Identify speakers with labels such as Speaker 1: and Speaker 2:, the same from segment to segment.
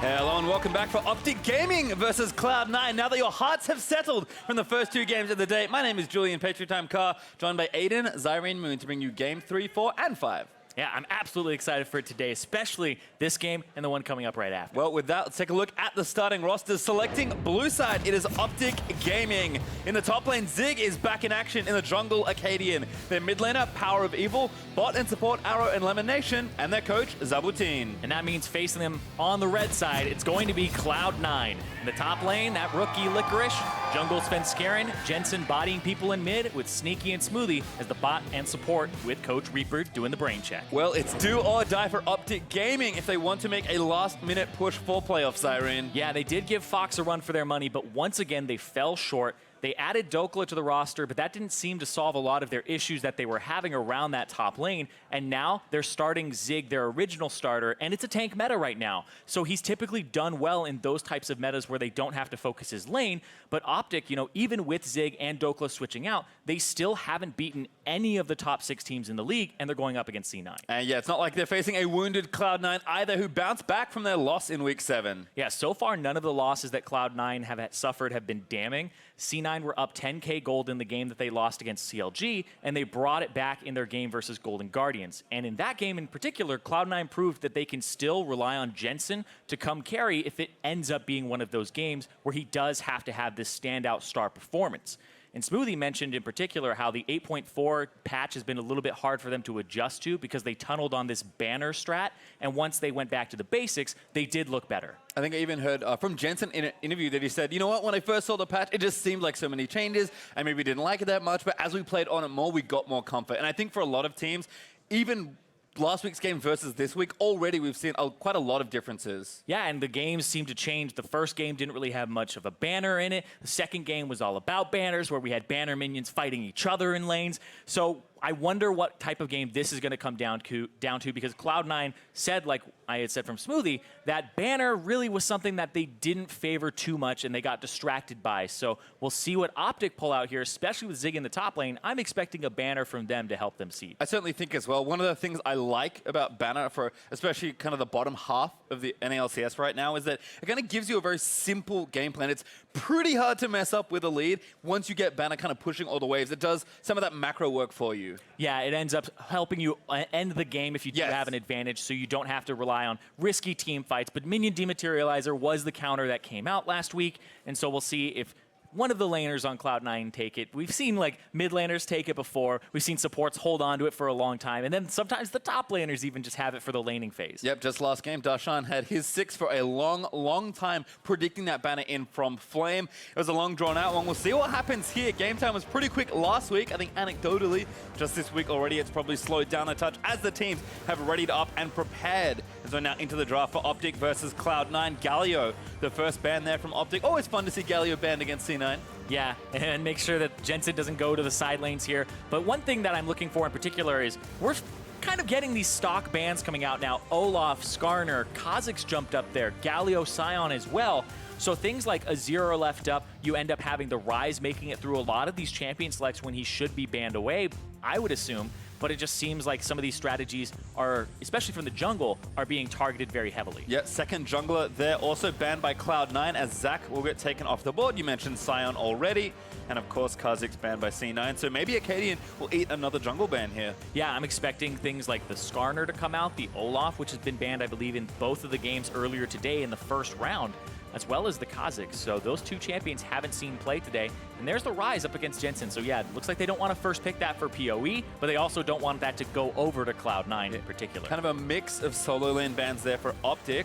Speaker 1: Hello and welcome back for OpTic Gaming versus Cloud9. Now that your hearts have settled from the first two games of the day, my name is Julian Patriot Time Carr, joined by Aiden, Zyrene Moon to bring you game 3, 4, and 5.
Speaker 2: Yeah, I'm absolutely excited for it today, especially this game and the one coming up right after.
Speaker 1: Well, with that, let's take a look at the starting rosters. Selecting blue side, it is OpTic Gaming. In the top lane, Zig is back in action. In the jungle, Acadian. Their mid laner, Power of Evil. Bot and support, Arrow and Lemon Nation. And their coach, Zabutin.
Speaker 2: And that means facing them on the red side, it's going to be Cloud9. In the top lane, that rookie Licorice. Jungle Svenskeren, Jensen bodying people in mid with Sneaky and Smoothie as the bot and support with Coach Reaper doing the brain check.
Speaker 1: Well, it's do or die for OpTic Gaming if they want to make a last-minute push for playoffs, Irene.
Speaker 2: Yeah, they did give Fox a run for their money, but once again, they fell short. They added Dokla to the roster, but that didn't seem to solve a lot of their issues that they were having around that top lane. And now they're starting Zig, their original starter, and it's a tank meta right now. So he's typically done well in those types of metas where they don't have to focus his lane. But OpTic, you know, even with Zig and Dokla switching out, they still haven't beaten any of the top 6 teams in the league, and they're going up against C9.
Speaker 1: And yeah, it's not like they're facing a wounded Cloud9 either, who bounced back from their loss in Week 7.
Speaker 2: Yeah, so far, none of the losses that Cloud9 have suffered have been damning. C9 were up 10k gold in the game that they lost against CLG, and they brought it back in their game versus Golden Guardians. And in that game in particular, Cloud9 proved that they can still rely on Jensen to come carry if it ends up being one of those games where he does have to have this standout star performance. And Smoothie mentioned in particular how the 8.4 patch has been a little bit hard for them to adjust to because they tunneled on this banner strat, and once they went back to the basics, they did look better.
Speaker 1: I think I even heard from Jensen in an interview that he said, you know what, when I first saw the patch, it just seemed like so many changes. I maybe didn't like it that much, but as we played on it more, we got more comfort. And I think for a lot of teams, even last week's game versus this week, already we've seen quite a lot of differences.
Speaker 2: Yeah, and the games seem to change. The first game didn't really have much of a banner in it. The second game was all about banners, where we had banner minions fighting each other in lanes. So I wonder what type of game this is going to come down to because Cloud9 said, like I had said from Smoothie, that banner really was something that they didn't favor too much and they got distracted by. So we'll see what OpTic pull out here, especially with Zig in the top lane. I'm expecting a banner from them to help them seed.
Speaker 1: I certainly think as well. One of the things I like about banner for especially kind of the bottom half of the NALCS right now is that it kind of gives you a very simple game plan. It's pretty hard to mess up with a lead once you get banner kind of pushing all the waves. It does some of that macro work for you.
Speaker 2: Yeah, it ends up helping you end the game if you do have an advantage, so you don't have to rely on risky team fights. But Minion Dematerializer was the counter that came out last week, and so we'll see if one of the laners on Cloud9 take it. We've seen like mid laners take it before. We've seen supports hold on to it for a long time. And then sometimes the top laners even just have it for the laning phase.
Speaker 1: Yep, just last game, Darshan had his 6 for a long time, predicting that banner in from Flame. It was a long drawn out one. We'll see what happens here. Game time was pretty quick last week. I think anecdotally, just this week already, it's probably slowed down a touch as the teams have readied up and prepared. As we're now into the draft for OpTic versus Cloud9. Galio, the first ban there from OpTic. Always fun to see Galio banned against C9.
Speaker 2: Yeah, and make sure that Jensen doesn't go to the side lanes here. But one thing that I'm looking for in particular is we're kind of getting these stock bans coming out now. Olaf, Skarner, Kha'Zix jumped up there, Galio, Sion as well. So things like Azir are left up, you end up having the Ryze making it through a lot of these champion selects when he should be banned away, I would assume. But it just seems like some of these strategies are, especially from the jungle, are being targeted very heavily.
Speaker 1: Yeah, second jungler there also banned by Cloud9 as Zac will get taken off the board. You mentioned Sion already. And of course, Kha'Zix banned by C9. So maybe Acadian will eat another jungle ban here.
Speaker 2: Yeah, I'm expecting things like the Skarner to come out, the Olaf, which has been banned, I believe, in both of the games earlier today in the first round, as well as the Kha'Zix. So those two champions haven't seen play today. And there's the Ryze up against Jensen. So yeah, it looks like they don't want to first pick that for PoE, but they also don't want that to go over to Cloud9 in particular.
Speaker 1: Kind of a mix of solo lane bans there for OpTic.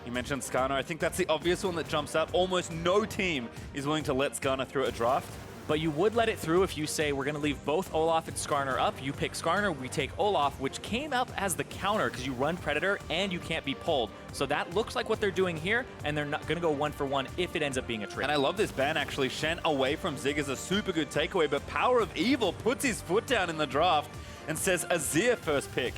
Speaker 1: You mentioned Skarner. I think that's the obvious one that jumps out. Almost no team is willing to let Skarner through a draft.
Speaker 2: But you would let it through if you say, we're going to leave both Olaf and Skarner up. You pick Skarner, we take Olaf, which came up as the counter because you run Predator and you can't be pulled. So that looks like what they're doing here, and they're not going to go 1-for-1 if it ends up being a trade.
Speaker 1: And I love this ban, actually. Shen away from Zig is a super good takeaway, but Power of Evil puts his foot down in the draft and says Azir first pick,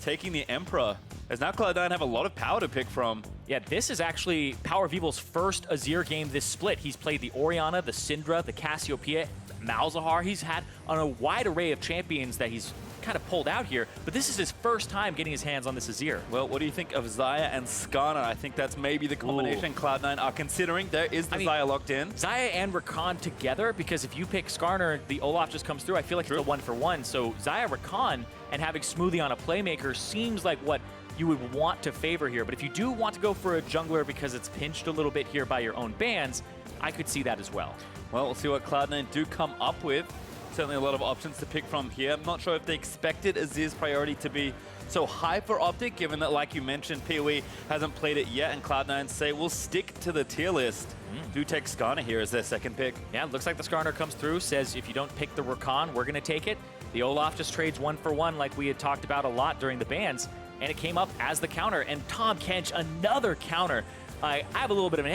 Speaker 1: taking the Emperor. As now Cloud9 have a lot of power to pick from.
Speaker 2: Yeah, this is actually Power of Evil's first Azir game this split. He's played the Orianna, the Syndra, the Cassiopeia, Malzahar. He's had on a wide array of champions that he's kind of pulled out here, but this is his first time getting his hands on this Azir.
Speaker 1: Well, what do you think of Xayah and Skarner? I think that's maybe the combination Cloud9 are considering. There is the Xayah locked in.
Speaker 2: Xayah and Rakan together, because if you pick Skarner, the Olaf just comes through. I feel like it's a 1-for-1. So Xayah, Rakan, and having Smoothie on a playmaker seems like what you would want to favor here. But if you do want to go for a jungler because it's pinched a little bit here by your own bans, I could see that as well.
Speaker 1: Well, we'll see what Cloud9 do come up with. Certainly a lot of options to pick from here. I'm not sure if they expected Azir's priority to be so high for OpTic, given that, like you mentioned, PoE hasn't played it yet, and Cloud9 say we'll stick to the tier list. Do take Skarner here as their second pick.
Speaker 2: Yeah, looks like the Skarner comes through, says if you don't pick the Rakan, we're going to take it. The Olaf just trades 1-for-1 like we had talked about a lot during the bans, and it came up as the counter. And Tahm Kench, another counter. I have a little bit of an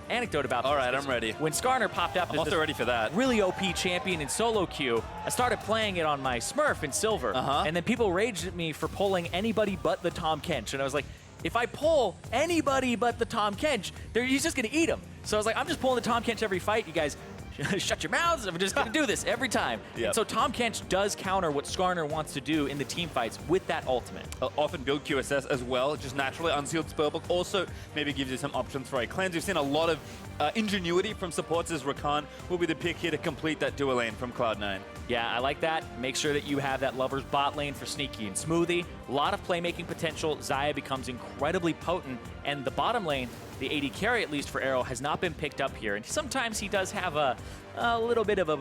Speaker 2: anecdote about this.
Speaker 1: All right, I'm ready.
Speaker 2: When Skarner popped up,
Speaker 1: I'm also ready for that.
Speaker 2: Really OP champion in solo queue, I started playing it on my Smurf in silver, and then people raged at me for pulling anybody but the Tahm Kench, and I was like, if I pull anybody but the Tahm Kench, he's just going to eat him. So I was like, I'm just pulling the Tahm Kench every fight. You guys shut your mouths. I'm just going to do this every time.
Speaker 1: Yep.
Speaker 2: So Tahm Kench does counter what Skarner wants to do in the team fights with that ultimate.
Speaker 1: Often build QSS as well, just naturally. Unsealed Spellbook also maybe gives you some options for a cleanse. We've seen a lot of ingenuity from supports as Rakan will be the pick here to complete that dual lane from Cloud9.
Speaker 2: Yeah, I like that. Make sure that you have that Lover's bot lane for Sneaky and Smoothie. A lot of playmaking potential. Xayah becomes incredibly potent, and the bottom lane, the AD carry at least for Arrow, has not been picked up here. And sometimes he does have a little bit of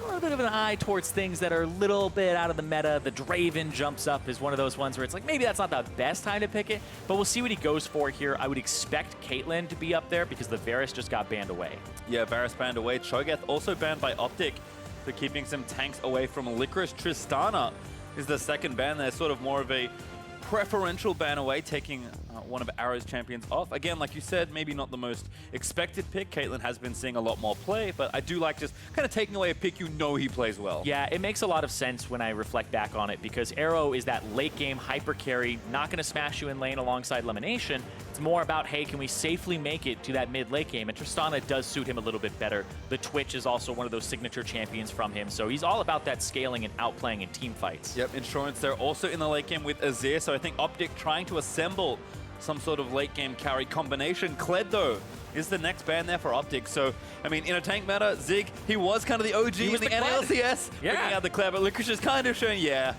Speaker 2: an eye towards things that are a little bit out of the meta. The Draven jumps up is one of those ones where it's like, maybe that's not the best time to pick it, but we'll see what he goes for here. I would expect Caitlyn to be up there because the Varus just got banned away. Yeah,
Speaker 1: Varus banned away. Cho'Gath also banned by OpTic for keeping some tanks away from LCS. Tristana is the second ban there, sort of more of a preferential ban away, taking one of Arrow's champions off. Again, like you said, maybe not the most expected pick. Caitlyn has been seeing a lot more play, but I do like just kind of taking away a pick you know he plays well.
Speaker 2: Yeah, it makes a lot of sense when I reflect back on it, because Arrow is that late game hyper carry, not going to smash you in lane alongside Elimination. It's more about, hey, can we safely make it to that mid late game? And Tristana does suit him a little bit better. The Twitch is also one of those signature champions from him, so he's all about that scaling and outplaying in team fights.
Speaker 1: Yep, Insurance they're also in the late game with Azir, so I think OpTic trying to assemble some sort of late game carry combination. Kled, though, is the next ban there for OpTic. So, I mean, in a tank meta, Zig, he was kind of the OG in the LCS, bringing out the Kled, but LCS is kind of showing, yeah,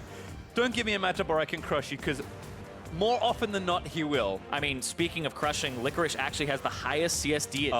Speaker 1: don't give me a matchup where I can crush you, because more often than not, he will.
Speaker 2: I mean, speaking of crushing, LCS actually has the highest CSD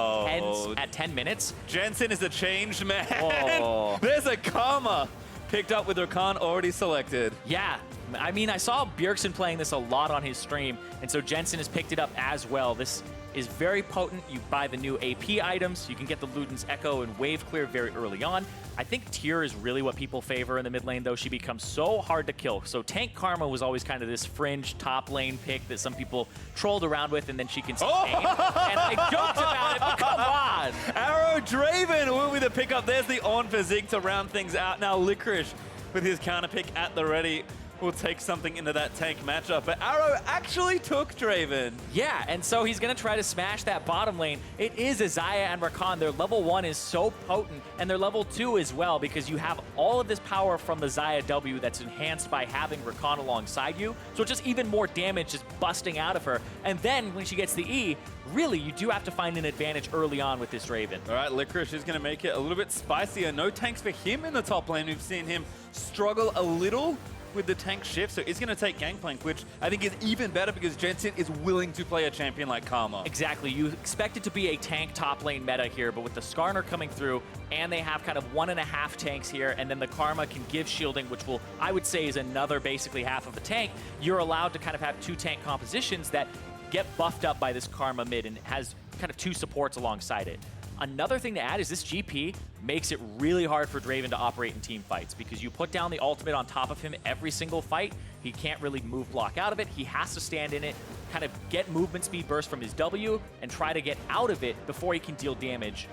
Speaker 2: at 10 minutes.
Speaker 1: Jensen is a changed man.
Speaker 2: Oh.
Speaker 1: There's a Karma picked up with Rakan already selected.
Speaker 2: Yeah. I mean, I saw Bjergsen playing this a lot on his stream, and so Jensen has picked it up as well. This is very potent. You buy the new AP items. You can get the Luden's Echo and Wave Clear very early on. I think Tyr is really what people favor in the mid lane, though. She becomes so hard to kill. So Tank Karma was always kind of this fringe top lane pick that some people trolled around with, and then she can sustain. And I joked about it, but come on!
Speaker 1: Arrow Draven will be the pickup. There's the on for Zig to round things out. Now LCS with his counter pick at the ready will take something into that tank matchup, but Arrow actually took Draven.
Speaker 2: Yeah, and so he's going to try to smash that bottom lane. It is Xayah and Rakan. Their level 1 is so potent, and their level 2 as well, because you have all of this power from the Xayah W that's enhanced by having Rakan alongside you, so it's just even more damage just busting out of her. And then when she gets the E, really, you do have to find an advantage early on with this Draven.
Speaker 1: All right, LCS is going to make it a little bit spicier. No tanks for him in the top lane. We've seen him struggle a little with the tank shift, so he's going to take Gangplank, which I think is even better because Jensen is willing to play a champion like Karma.
Speaker 2: Exactly. You expect it to be a tank top lane meta here, but with the Skarner coming through, and they have kind of 1.5 tanks here, and then the Karma can give shielding, which will, I would say, is another basically half of a tank. You're allowed to kind of have 2 tank compositions that get buffed up by this Karma mid and has kind of 2 supports alongside it. Another thing to add is this GP makes it really hard for Draven to operate in team fights, because you put down the ultimate on top of him every single fight. He can't really move block out of it. He has to stand in it, kind of get movement speed burst from his W, and try to get out of it before he can deal damage.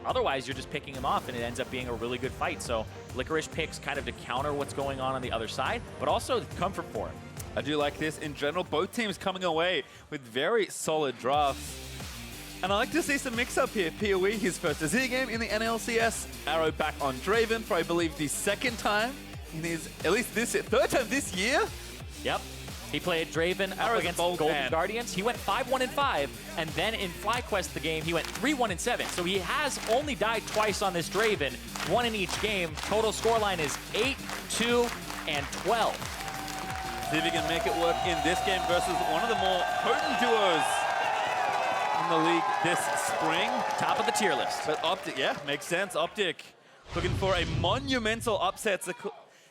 Speaker 2: Otherwise, you're just picking him off, and it ends up being a really good fight. So LCS picks kind of to counter what's going on the other side, but also comfort for him.
Speaker 1: I do like this in general. Both teams coming away with very solid drafts. And I like to see some mix-up here. PoE, his first Azir game in the NLCS. Arrow back on Draven for, I believe, the second time in his, at least this, third time this year.
Speaker 2: Yep. He played Draven up
Speaker 1: Arrow's
Speaker 2: against
Speaker 1: a bold
Speaker 2: Golden
Speaker 1: man.
Speaker 2: Guardians. He went 5-1-5, and then in FlyQuest the game, he went 3-1-7. So he has only died twice on this Draven, one in each game. Total scoreline is 8, 2, and 12.
Speaker 1: See if he can make it work in this game versus one of the more potent duos in the league this spring.
Speaker 2: Top of the tier list.
Speaker 1: But OpTic, yeah, makes sense. OpTic looking for a monumental upset to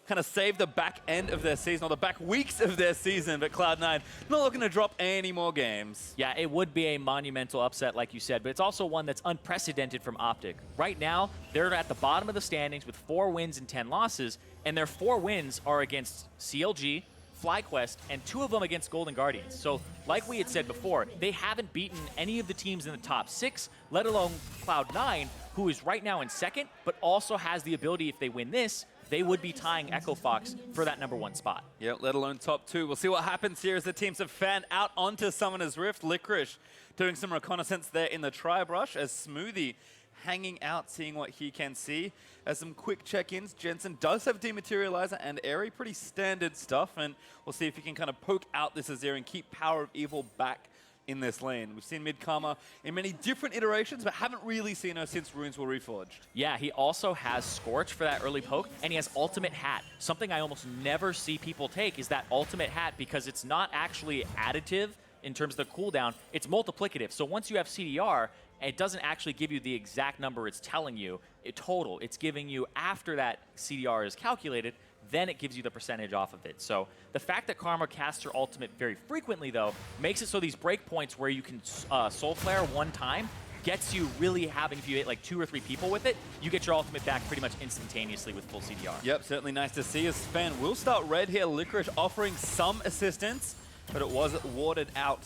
Speaker 1: kind of save the back end of their season, or the back weeks of their season, but Cloud9 not looking to drop any more games.
Speaker 2: Yeah, it would be a monumental upset, like you said, but it's also one that's unprecedented from OpTic. Right now, they're at the bottom of the standings with 4 wins and 10 losses, and their 4 wins are against CLG, FlyQuest, and 2 of them against Golden Guardians. So, like we had said before, they haven't beaten any of the teams in the top 6, let alone Cloud9, who is right now in second, but also has the ability, if they win this, they would be tying Echo Fox for that #1 spot.
Speaker 1: Yeah, let alone top 2. We'll see what happens here as the teams have fanned out onto Summoner's Rift. FLICKR doing some reconnaissance there in the Tri-Brush as Smoothie hanging out, seeing what he can see. As some quick check-ins, Jensen does have Dematerializer and Airy, pretty standard stuff, and we'll see if he can kind of poke out this Azir and keep Power of Evil back in this lane. We've seen Mid-Karma in many different iterations, but haven't really seen her since Runes were reforged.
Speaker 2: Yeah, he also has Scorch for that early poke, and he has Ultimate Hat. Something I almost never see people take is that Ultimate Hat, because it's not actually additive in terms of the cooldown, it's multiplicative. So once you have CDR, it doesn't actually give you the exact number it's telling you, total. It's giving you, after that CDR is calculated, then it gives you the percentage off of it. So the fact that Karma casts her ultimate very frequently, though, makes it so these breakpoints where you can Soul Flare one time gets you really having, if you hit like 2 or 3 people with it, you get your ultimate back pretty much instantaneously with full CDR.
Speaker 1: Yep, certainly nice to see. As Sven will start red here, FLICKR offering some assistance, but it was warded out,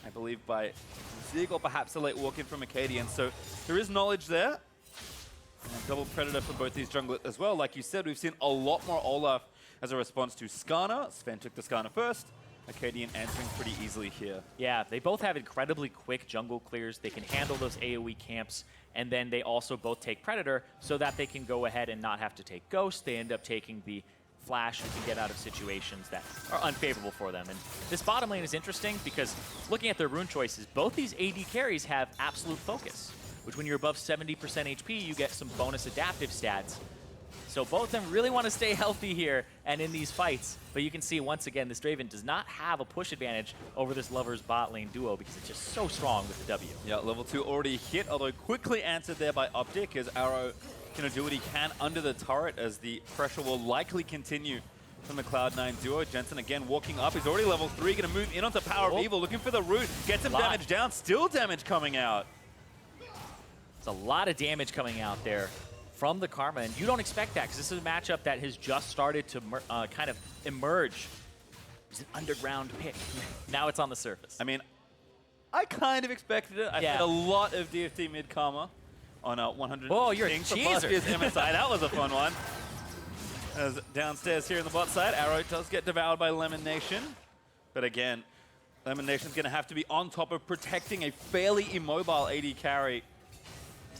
Speaker 1: I believe, by Zig or perhaps a late walk-in from Acadian. So there is knowledge there. And double Predator for both these junglers as well. Like you said, we've seen a lot more Olaf as a response to Skarner. Sven took the Skarner first. Acadian answering pretty easily here.
Speaker 2: Yeah, they both have incredibly quick jungle clears. They can handle those AoE camps, and then they also both take Predator so that they can go ahead and not have to take Ghost. They end up taking the Flash and can get out of situations that are unfavorable for them. And this bottom lane is interesting because looking at their rune choices, both these AD carries have absolute focus, which when you're above 70% HP, you get some bonus adaptive stats. So both of them really want to stay healthy here and in these fights. But you can see, once again, this Draven does not have a push advantage over this Lovers bot lane duo because it's just so strong with the W.
Speaker 1: Yeah, level 2 already hit, although quickly answered there by OpTic as Arrow can do what he can under the turret as the pressure will likely continue from the Cloud9 duo. Jensen again walking up. He's already level 3, going to move in onto Power of Evil, looking for the root. Gets some damage down, still damage coming out.
Speaker 2: There's a lot of damage coming out there from the Karma, and you don't expect that because this is a matchup that has just started to kind of emerge. It's an underground pick. Now it's on the surface.
Speaker 1: I mean, I kind of expected it. I had a lot of DFT mid-Karma on 100.
Speaker 2: Oh, you're a
Speaker 1: from last
Speaker 2: cheeser.
Speaker 1: year's MSI. That was a fun one. As downstairs here in the bot side, Arrow does get devoured by Lemon Nation. But again, Lemon Nation's going to have to be on top of protecting a fairly immobile AD carry,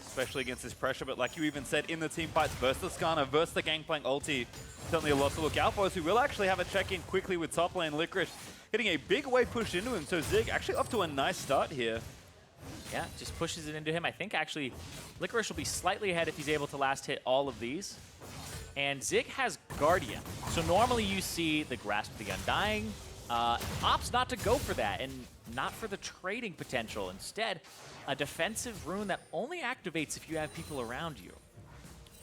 Speaker 1: especially against this pressure. But like you even said, in the team fights versus the Skarner, versus the Gangplank ulti, certainly a lot to look out for. So we will actually have a check-in quickly with top lane FLICKR hitting a big wave push into him. So Zig actually off to a nice start here.
Speaker 2: Yeah, just pushes it into him. I think actually FLICKR will be slightly ahead if he's able to last hit all of these. And Zig has Guardian. So normally you see the Grasp of the Undying. Opts not to go for that and not for the trading potential. Instead, a defensive rune that only activates if you have people around you.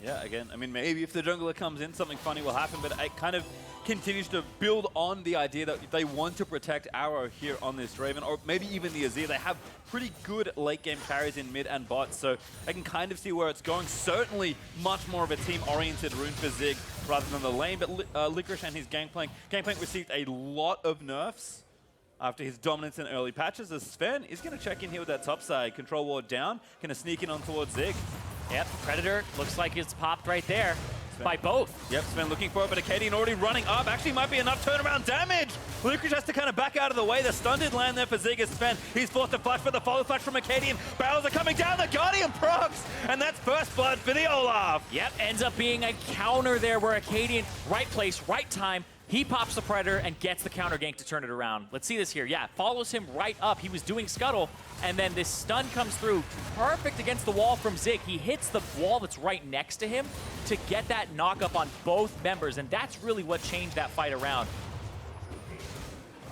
Speaker 1: Yeah, again, I mean, maybe if the jungler comes in, something funny will happen, but it kind of continues to build on the idea that they want to protect Arrow here on this Draven, or maybe even the Azir. They have pretty good late-game carries in mid and bot, so I can kind of see where it's going. Certainly much more of a team-oriented rune for Zig rather than the lane, but FLICKR and his Gangplank. Gangplank received a lot of nerfs after his dominance in early patches, as Sven is going to check in here with that top side. Control ward down, going to sneak in on towards Zig.
Speaker 2: Yep, Predator looks like it's popped right there by both.
Speaker 1: Yep, Sven looking for it, but Acadian already running up. Actually might be enough turnaround damage LCS has to kind of back out of the way. The stun did land there for Zig Sven. He's forced to flash, but the follow flash from Acadian. Barrels are coming down, the Guardian procs, and that's first blood for the Olaf.
Speaker 2: Yep, ends up being a counter there where Acadian, right place, right time. He pops the Predator and gets the counter gank to turn it around. Let's see this here. Yeah, follows him right up. He was doing Scuttle, and then this stun comes through. Perfect against the wall from Zig. He hits the wall that's right next to him to get that knock up on both members, and that's really what changed that fight around.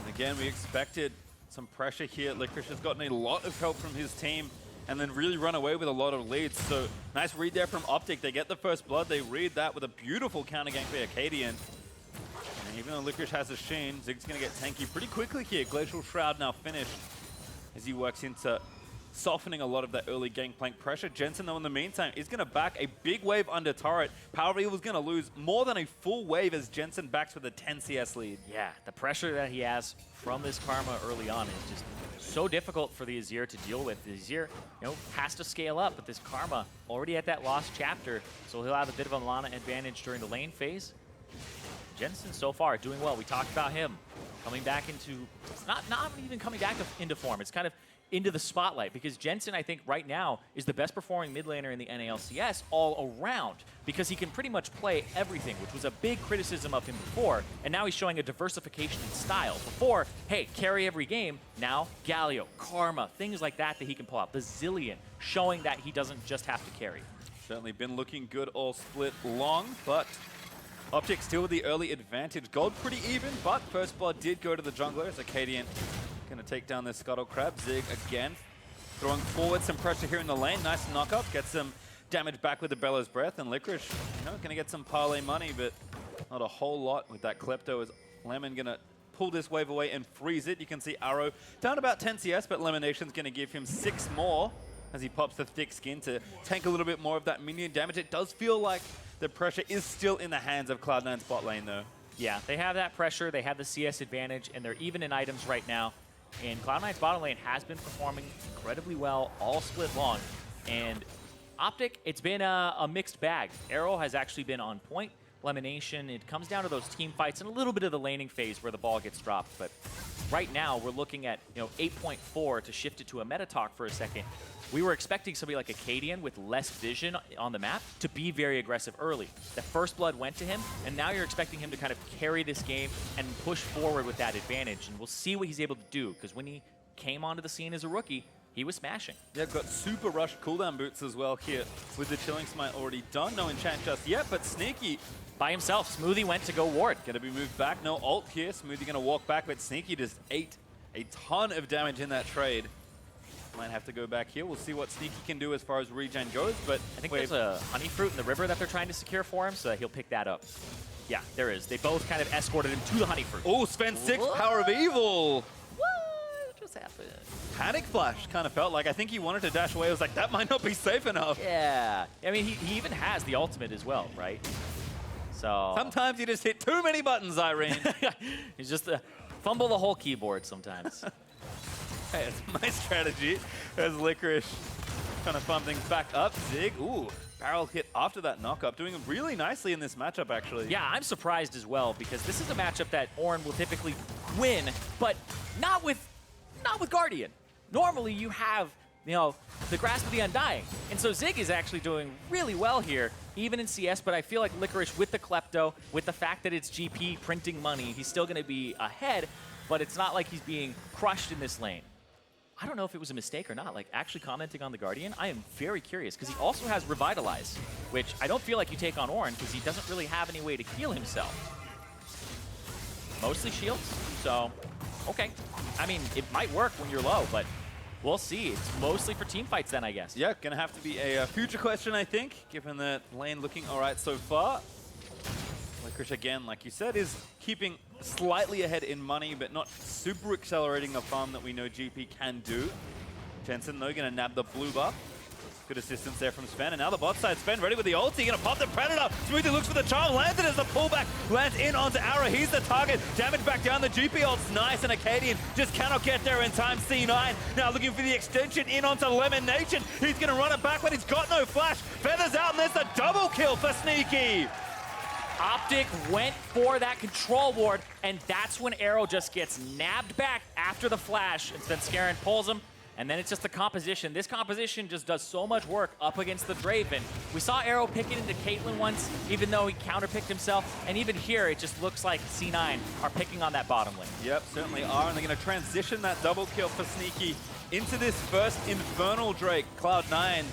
Speaker 1: And again, we expected some pressure here. LCS has gotten a lot of help from his team and then really run away with a lot of leads. So nice read there from OpTic. They get the first blood. They read that with a beautiful counter gank by Acadian. Even though LCS has a Sheen, Zig's going to get tanky pretty quickly here. Glacial Shroud now finished as he works into softening a lot of that early gangplank pressure. Jensen, though, in the meantime, is going to back a big wave under turret. Power Evil's going to lose more than a full wave as Jensen backs with a 10 CS lead.
Speaker 2: Yeah, the pressure that he has from this Karma early on is just so difficult for the Azir to deal with. The Azir, has to scale up, but this Karma already at that lost chapter, so he'll have a bit of a mana advantage during the lane phase. Jensen so far doing well. We talked about him coming back into, not even coming back into form. It's kind of into the spotlight because Jensen, I think, right now is the best performing mid laner in the NALCS all around because he can pretty much play everything, which was a big criticism of him before. And now he's showing a diversification in style. Before, hey, carry every game. Now, Galio, Karma, things like that he can pull out. Bazillion, showing that he doesn't just have to carry.
Speaker 1: Certainly been looking good all split long, but OpTic still with the early advantage. Gold pretty even, but first blood did go to the jungler as Acadian going to take down this Scuttle Crab. Zig again throwing forward some pressure here in the lane. Nice knock up, gets some damage back with the Bellows Breath, and LCS, going to get some parlay money, but not a whole lot with that Klepto as Lemon going to pull this wave away and freeze it. You can see Arrow down about 10 CS, but Lemonation's going to give him 6 more as he pops the thick skin to tank a little bit more of that minion damage. It does feel like the pressure is still in the hands of Cloud9's bot lane, though.
Speaker 2: Yeah, they have that pressure, they have the CS advantage, and they're even in items right now. And Cloud9's bottom lane has been performing incredibly well all split long. And OpTic, it's been a mixed bag. Arrow has actually been on point. Lemonation, it comes down to those team fights and a little bit of the laning phase where the ball gets dropped. But right now, we're looking at 8.4 to shift it to a meta talk for a second. We were expecting somebody like Acadian with less vision on the map to be very aggressive early. The first blood went to him, and now you're expecting him to kind of carry this game and push forward with that advantage. And we'll see what he's able to do, because when he came onto the scene as a rookie, he was smashing.
Speaker 1: Yeah, got super rushed cooldown boots as well here with the Chilling Smite already done. No enchant just yet, but Sneaky
Speaker 2: by himself. Smoothie went to go ward.
Speaker 1: Gonna be moved back. No ult here. Smoothie gonna walk back, but Sneaky just ate a ton of damage in that trade. Might have to go back here. We'll see what Sneaky can do as far as regen goes, but
Speaker 2: I think there's a honey fruit in the river that they're trying to secure for him, so that he'll pick that up. Yeah, there is. They both kind of escorted him to the honey fruit.
Speaker 1: Oh, Sven 6, Power of Evil.
Speaker 2: What just happened?
Speaker 1: Panic Flash kind of felt like. I think he wanted to dash away. I was like, that might not be safe enough.
Speaker 2: Yeah. I mean, he even has the ultimate as well, right? So
Speaker 1: sometimes you just hit too many buttons, Irene.
Speaker 2: He's just fumble the whole keyboard sometimes.
Speaker 1: Hey, it's my strategy as LCS kind of pump things back up. Zig, ooh, barrel hit after that knock-up, doing really nicely in this matchup, actually.
Speaker 2: Yeah, I'm surprised as well, because this is a matchup that Ornn will typically win, but not with Guardian. Normally, you have, the Grasp of the Undying. And so Zig is actually doing really well here, even in CS, but I feel like LCS with the Klepto, with the fact that it's GP printing money, he's still going to be ahead, but it's not like he's being crushed in this lane. I don't know if it was a mistake or not, like actually commenting on the Guardian. I am very curious, because he also has Revitalize, which I don't feel like you take on Ornn, because he doesn't really have any way to heal himself. Mostly shields, so okay. I mean, it might work when you're low, but we'll see. It's mostly for team fights then, I guess.
Speaker 1: Yeah, gonna have to be a future question, I think, given that lane looking all right so far. LCS, again, like you said, is keeping slightly ahead in money, but not super accelerating the farm that we know GP can do. Jensen, though, going to nab the blue buff. Good assistance there from Sven, and now the bot side, Sven ready with the ulti, going to pop the Predator. Smoothie looks for the charm, lands it as the pullback, lands in onto Arrow. He's the target, damage back down, the GP ult's nice, and Acadian just cannot get there in time. C9 now looking for the extension in onto Lemon Nation. He's going to run it back, but he's got no flash. Feathers out, and there's the double kill for Sneaky.
Speaker 2: OpTic went for that control ward, and that's when Arrow just gets nabbed back after the flash. And then Scarin pulls him, and then it's just the composition. This composition just does so much work up against the Draven. We saw Arrow pick it into Caitlyn once, even though he counterpicked himself. And even here, it just looks like C9 are picking on that bottom lane.
Speaker 1: Yep, certainly are, and they're going to transition that double kill for Sneaky into this first Infernal Drake. Cloud9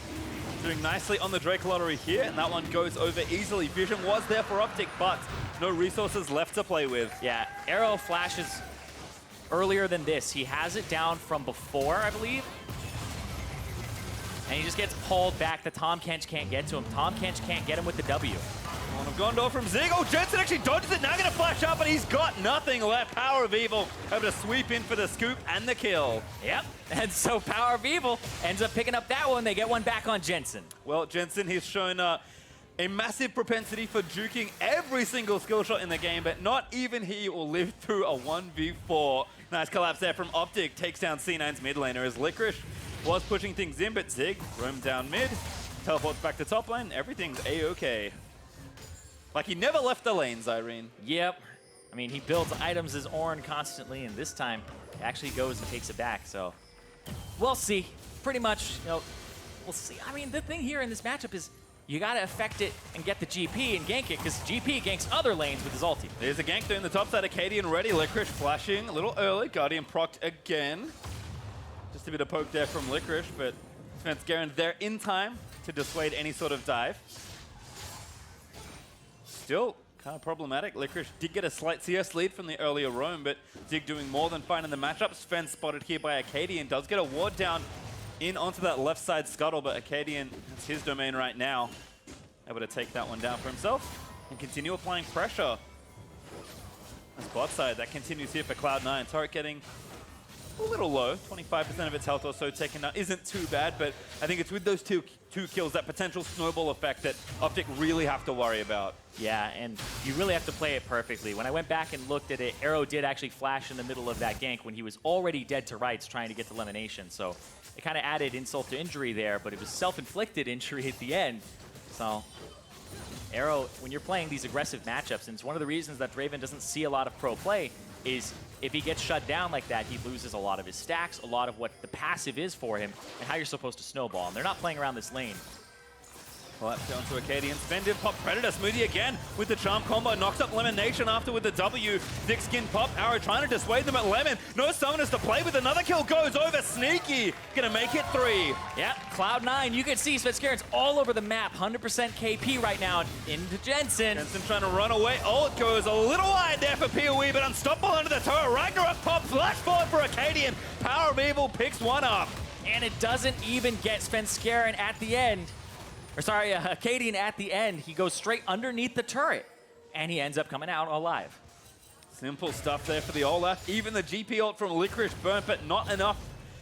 Speaker 1: doing nicely on the Drake lottery here, and that one goes over easily. Vision was there for OpTic, but no resources left to play with.
Speaker 2: Yeah, Arrow flashes earlier than this. He has it down from before, I believe. And he just gets pulled back. The Tahm Kench can't get to him. Tahm Kench can't get him with the W.
Speaker 1: On a Gondor from Zig. Oh, Jensen actually dodges it. Now going to flash up, but he's got nothing left. Power of Evil able to sweep in for the scoop and the kill.
Speaker 2: Yep, and so Power of Evil ends up picking up that one. They get one back on Jensen.
Speaker 1: Well, Jensen, he's shown a massive propensity for juking every single skill shot in the game, but not even he will live through a 1v4. Nice collapse there from OpTic. Takes down C9's mid laner as LCR was pushing things in, but Zig roamed down mid, teleports back to top lane. Everything's A-okay. Like he never left the lanes, Irene.
Speaker 2: Yep. I mean, he builds items as Ornn constantly, and this time he actually goes and takes it back. So we'll see. Pretty much, you know, we'll see. I mean, the thing here in this matchup is you got to affect it and get the GP and gank it, because GP ganks other lanes with his ulti.
Speaker 1: There's a gank there in the top side. Acadian ready. LCR flashing a little early. Guardian procced again. Just a bit of poke there from LCR, but Svenskeren there in time to dissuade any sort of dive. Still kind of problematic. LCR did get a slight CS lead from the earlier roam, but Zig doing more than fine in the matchup. Sven spotted here by Acadian. Does get a ward down in onto that left side scuttle, but Acadian, it's his domain right now. Able to take that one down for himself and continue applying pressure. That's bot side. That continues here for Cloud9. Turret getting a little low. 25% of its health or so taken out. Isn't too bad, but I think it's with those two kills, that potential snowball effect that OpTic really have to worry about.
Speaker 2: Yeah, and you really have to play it perfectly. When I went back and looked at it, Arrow did actually flash in the middle of that gank when he was already dead to rights trying to get to elimination. So it kind of added insult to injury there, but it was self-inflicted injury at the end. So Arrow, when you're playing these aggressive matchups, and it's one of the reasons that Draven doesn't see a lot of pro play, is if he gets shut down like that, he loses a lot of his stacks, a lot of what the passive is for him, and how you're supposed to snowball. And they're not playing around this lane.
Speaker 1: Well, that's down to Acadian. Sven did pop Predator. Smoothie again with the charm combo. Knocks up Elimination after with the W. Thick skin pop. Arrow trying to dissuade them at Lemon. No summoners to play with. Another kill goes over. Sneaky. Gonna make it 3.
Speaker 2: Yeah, Cloud9. You can see Svenskaren's all over the map. 100% KP right now into Jensen.
Speaker 1: Jensen trying to run away. Oh, it goes a little wide there for PoE, but unstoppable under the turret. Ragnarok pop. Flash forward for Acadian. Power of Evil picks one up.
Speaker 2: And it doesn't even get Svenskeren at the end. Or sorry, Acadian at the end. He goes straight underneath the turret, and he ends up coming out alive.
Speaker 1: Simple stuff there for the Olaf. Even the GP ult from LCR burnt, but not enough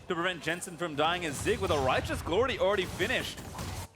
Speaker 1: to prevent Jensen from dying as Zig with a Righteous Glory already finished.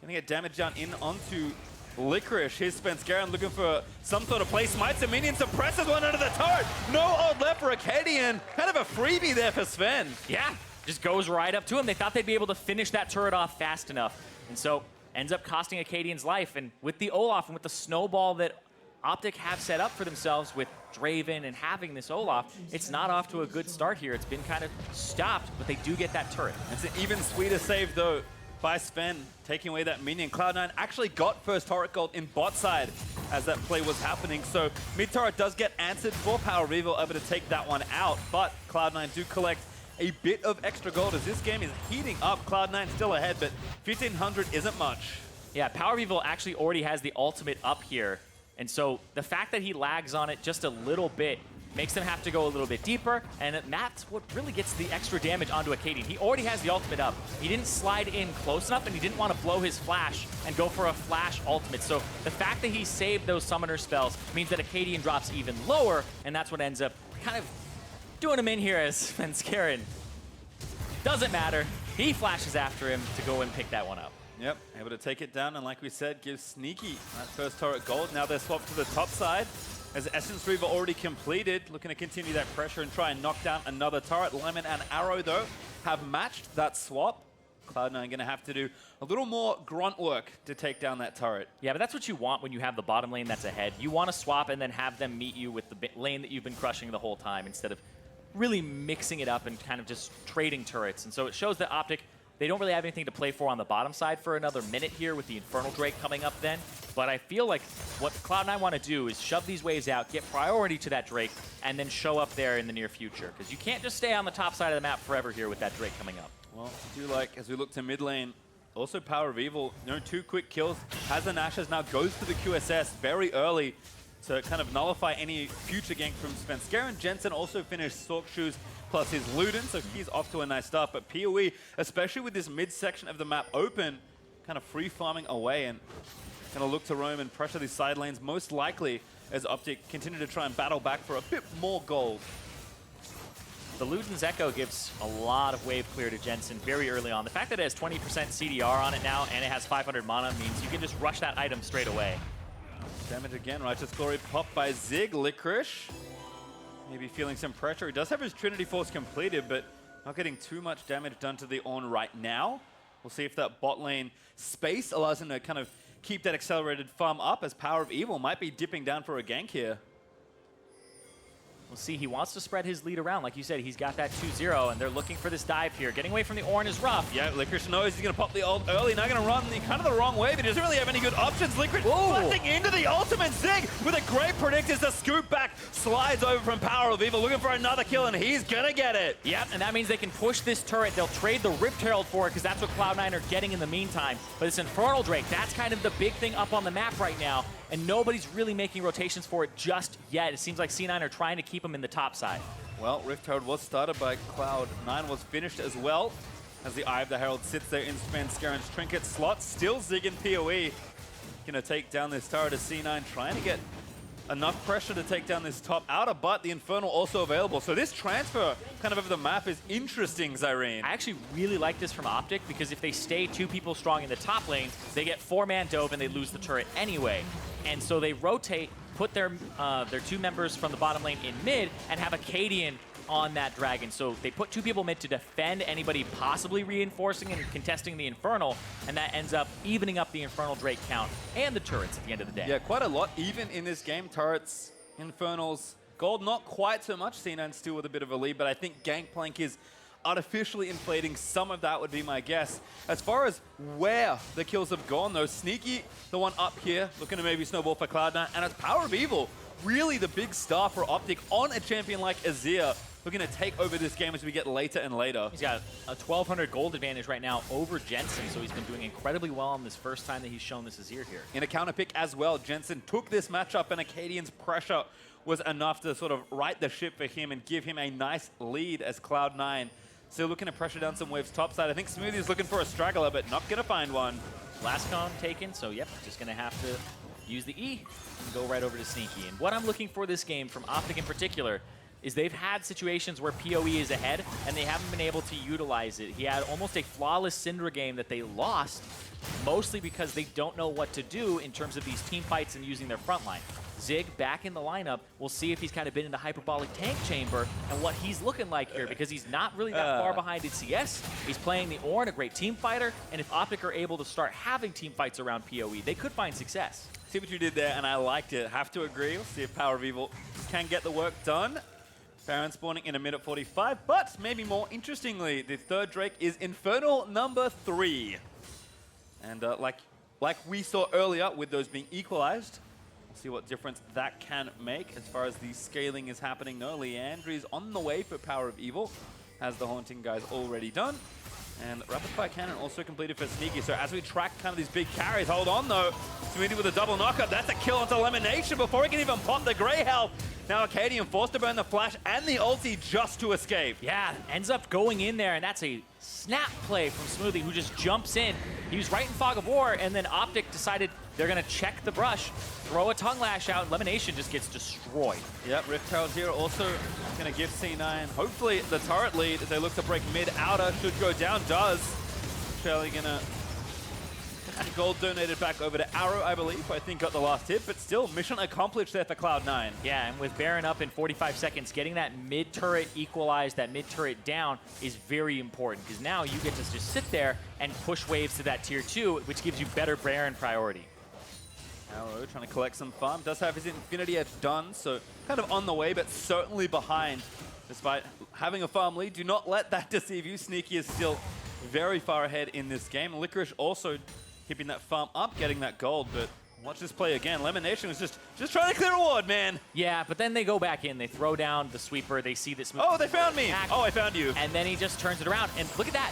Speaker 1: Gonna get damage down in onto LCR. Here's Svenskeren looking for some sort of play. Smites a minion, suppresses one under the turret. No ult left for Acadian. Kind of a freebie there for Sven.
Speaker 2: Yeah, just goes right up to him. They thought they'd be able to finish that turret off fast enough. And so ends up costing Acadian's life. And with the Olaf and with the snowball that OpTic have set up for themselves with Draven and having this Olaf, it's not off to a good start here. It's been kind of stopped, but they do get that turret.
Speaker 1: It's an even sweeter save, though, by Sven, taking away that minion. Cloud9 actually got first turret gold in bot side as that play was happening. So mid turret does get answered for Power of Evil, able to take that one out. But Cloud9 do collect a bit of extra gold as this game is heating up. Cloud9 still ahead, but 1,500 isn't much. Yeah,
Speaker 2: Power of Evil actually already has the ultimate up here. And so the fact that he lags on it just a little bit makes them have to go a little bit deeper, and that's what really gets the extra damage onto Acadian. He already has the ultimate up. He didn't slide in close enough, and he didn't want to blow his flash and go for a flash ultimate. So the fact that he saved those summoner spells means that Acadian drops even lower, and that's what ends up kind of doing him in here as Svenskeren. Doesn't matter. He flashes after him to go and pick that one up.
Speaker 1: Yep, able to take it down, and like we said, gives Sneaky that first turret gold. Now they're swapped to the top side as Essence Reaver already completed, looking to continue that pressure and try and knock down another turret. Lemon and Arrow, though, have matched that swap. Cloud9 going to have to do a little more grunt work to take down that turret.
Speaker 2: Yeah, but that's what you want when you have the bottom lane that's ahead. You want to swap and then have them meet you with the lane that you've been crushing the whole time instead of really mixing it up and kind of just trading turrets. And so it shows that OpTic, they don't really have anything to play for on the bottom side for another minute here with the Infernal Drake coming up then. But I feel like what Cloud9 want to do is shove these waves out, get priority to that Drake, and then show up there in the near future. Because you can't just stay on the top side of the map forever here with that Drake coming up.
Speaker 1: Well, I do like, as we look to mid lane, also Power of Evil, no 2 quick kills. Hazan Ashes now goes to the QSS very early to kind of nullify any future gank from Svenskeren. And Jensen also finished Sork Shoes plus his Luden, so he's off to a nice start. But PoE, especially with this mid-section of the map open, kind of free farming away and going to look to roam and pressure these side lanes, most likely as OpTic continue to try and battle back for a bit more gold.
Speaker 2: The Luden's Echo gives a lot of wave clear to Jensen very early on. The fact that it has 20% CDR on it now and it has 500 mana means you can just rush that item straight away.
Speaker 1: Damage again, Righteous Glory popped by Zig. FLICKR maybe feeling some pressure. He does have his Trinity Force completed, but not getting too much damage done to the Ornn right now. We'll see if that bot lane space allows him to kind of keep that accelerated farm up, as Power of Evil might be dipping down for a gank here.
Speaker 2: We'll see, he wants to spread his lead around. Like you said, he's got that 2-0, and they're looking for this dive here. Getting away from the Ornn is rough.
Speaker 1: Yeah, FLICKR knows he's going to pop the ult early. Now going to run kind of the wrong way, but he doesn't really have any good options. FLICKR flashing into the ultimate. Zig with a great predictors to scoop back. Slides over from Power of Evil, looking for another kill, and he's going to get it.
Speaker 2: Yep, and that means they can push this turret. They'll trade the Rift Herald for it, because that's what Cloud9 are getting in the meantime. But it's Infernal Drake. That's kind of the big thing up on the map right now, and nobody's really making rotations for it just yet. It seems like C9 are trying to keep him in the top side.
Speaker 1: Well, Rift Herald was started by Cloud9, was finished as well, as the Eye of the Herald sits there in Svenskeren's trinket slot. Still Zig and PoE gonna take down this turret as C9 trying to get enough pressure to take down this top outer, but the Infernal also available. So this transfer kind of over the map is interesting, Zyrene.
Speaker 2: I actually really like this from OpTic, because if they stay 2 people strong in the top lane, they get 4-man dove and they lose the turret anyway. And so they rotate, put their 2 members from the bottom lane in mid, and have Acadian on that dragon. So they put 2 people mid to defend anybody possibly reinforcing and contesting the Infernal, and that ends up evening up the Infernal Drake count and the turrets at the end of the day.
Speaker 1: Yeah, quite a lot even in this game. Turrets, Infernals, gold not quite so much. C9 still with a bit of a lead, but I think Gangplank is artificially inflating some of that, would be my guess. As far as where the kills have gone though, Sneaky, the one up here, looking to maybe snowball for Cloud9, and it's Power of Evil, really the big star for OpTic on a champion like Azir, looking to take over this game as we get later and later.
Speaker 2: He's got a 1,200 gold advantage right now over Jensen, so he's been doing incredibly well on this first time that he's shown this Azir here.
Speaker 1: In a counter pick as well, Jensen took this matchup, and Acadian's pressure was enough to sort of right the ship for him and give him a nice lead as Cloud9 still looking to pressure down some waves topside. I think Smoothie's looking for a straggler, but not going to find one.
Speaker 2: Last con taken, so yep, just going to have to use the E and go right over to Sneaky. And what I'm looking for this game from OpTic in particular is they've had situations where PoE is ahead and they haven't been able to utilize it. He had almost a flawless Syndra game that they lost, mostly because they don't know what to do in terms of these team fights and using their front line. Zig back in the lineup. We'll see if he's kind of been in the hyperbolic tank chamber and what he's looking like here, because he's not really that far behind in CS. He's playing the Ornn, a great team fighter, and if OpTic are able to start having team fights around PoE, they could find success.
Speaker 1: See what you did there, and I liked it. Have to agree. We'll see if Power of Evil can get the work done. Baron spawning in a minute 45, but maybe more interestingly, the third Drake is Infernal number 3. And like we saw earlier with those being equalized, we'll see what difference that can make as far as the scaling is happening. No, Leandri's on the way for Power of Evil, has the Haunting guys already done. And Rapid Fire Cannon also completed for Sneaky. So as we track kind of these big carries, hold on though. Smoothie with a double knockup. That's a kill onto Elimination before he can even pop the Grey Health. Now Acadian forced to burn the flash and the ulti just to escape.
Speaker 2: Yeah, ends up going in there, and that's a snap play from Smoothie, who just jumps in. He was right in Fog of War, and then OpTic decided they're going to check the brush, throw a Tongue Lash out. Elimination just gets destroyed.
Speaker 1: Yep, Rift Herald here also going to give C9 hopefully the turret lead as they look to break mid. Outer should go down, does. Shelly going to And gold donated back over to Arrow, I believe, who I think got the last hit, but still, mission accomplished there for Cloud9.
Speaker 2: Yeah, and with Baron up in 45 seconds, getting that mid-turret equalized, that mid-turret down is very important, because now you get to just sit there and push waves to that tier 2, which gives you better Baron priority.
Speaker 1: Arrow trying to collect some farm, does have his Infinity Edge done, so kind of on the way, but certainly behind. Despite having a farm lead, do not let that deceive you. Sneaky is still very far ahead in this game. LCR also keeping that farm up, getting that gold, but watch this play again. Lemonation was just trying to clear a ward, man.
Speaker 2: Yeah, but then they go back in, they throw down the sweeper, they see this.
Speaker 1: Oh, they found me. Oh, I found you.
Speaker 2: And then he just turns it around, and look at that.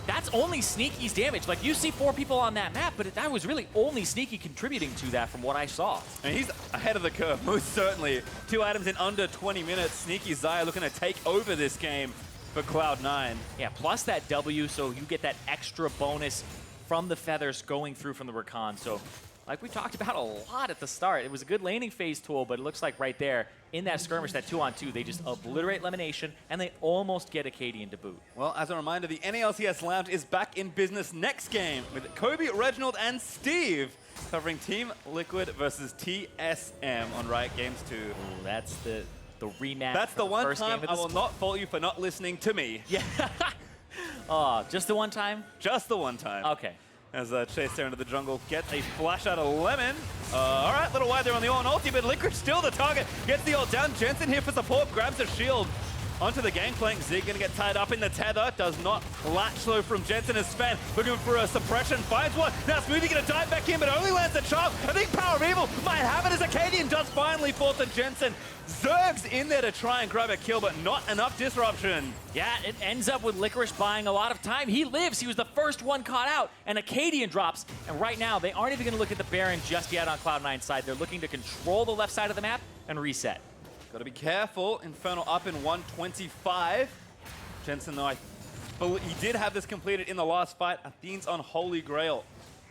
Speaker 2: That's only Sneaky's damage. Like, you see 4 people on that map, but that was really only Sneaky contributing to that from what I saw.
Speaker 1: And he's ahead of the curve, most certainly. 2 items in under 20 minutes. Sneaky Xayah looking to take over this game for Cloud9.
Speaker 2: Yeah, plus that W, so you get that extra bonus from the feathers going through from the Rakan. So, like we talked about a lot at the start, it was a good laning phase tool, but it looks like right there, in that skirmish, that 2-on-2, they just obliterate Lemonation, and they almost get Acadian to boot.
Speaker 1: Well, as a reminder, the LCS Lounge is back in business next game with Kobe, Reginald, and Steve covering Team Liquid versus TSM on Riot Games 2.
Speaker 2: Ooh, that's the rematch.
Speaker 1: That's the one
Speaker 2: first
Speaker 1: time
Speaker 2: game of
Speaker 1: I will not fault you for not listening to me.
Speaker 2: Yeah. Oh, just the one time?
Speaker 1: Just the one time.
Speaker 2: Okay.
Speaker 1: As Chase there into the jungle gets a flash out of Lemon. All right, little wide there on the ult, ulti, but LCR still the target. Gets the ult down. Jensen here for support, grabs a shield. Onto the gangplank. Zig gonna get tied up in the tether. Does not latch though from Jensen as Sven. Looking for a suppression. Finds one. Now Smoothie gonna dive back in, but only lands a charm. I think Power of Evil might have it as Acadian does finally fall to Jensen. Zerg's in there to try and grab a kill, but not enough disruption.
Speaker 2: Yeah, it ends up with Licorice buying a lot of time. He lives. He was the first one caught out, and Acadian drops. And right now, they aren't even going to look at the Baron just yet on Cloud9's side. They're looking to control the left side of the map and reset.
Speaker 1: Got to be careful. Infernal up in 125. Jensen, though, he did have this completed in the last fight. Athene's on Holy Grail,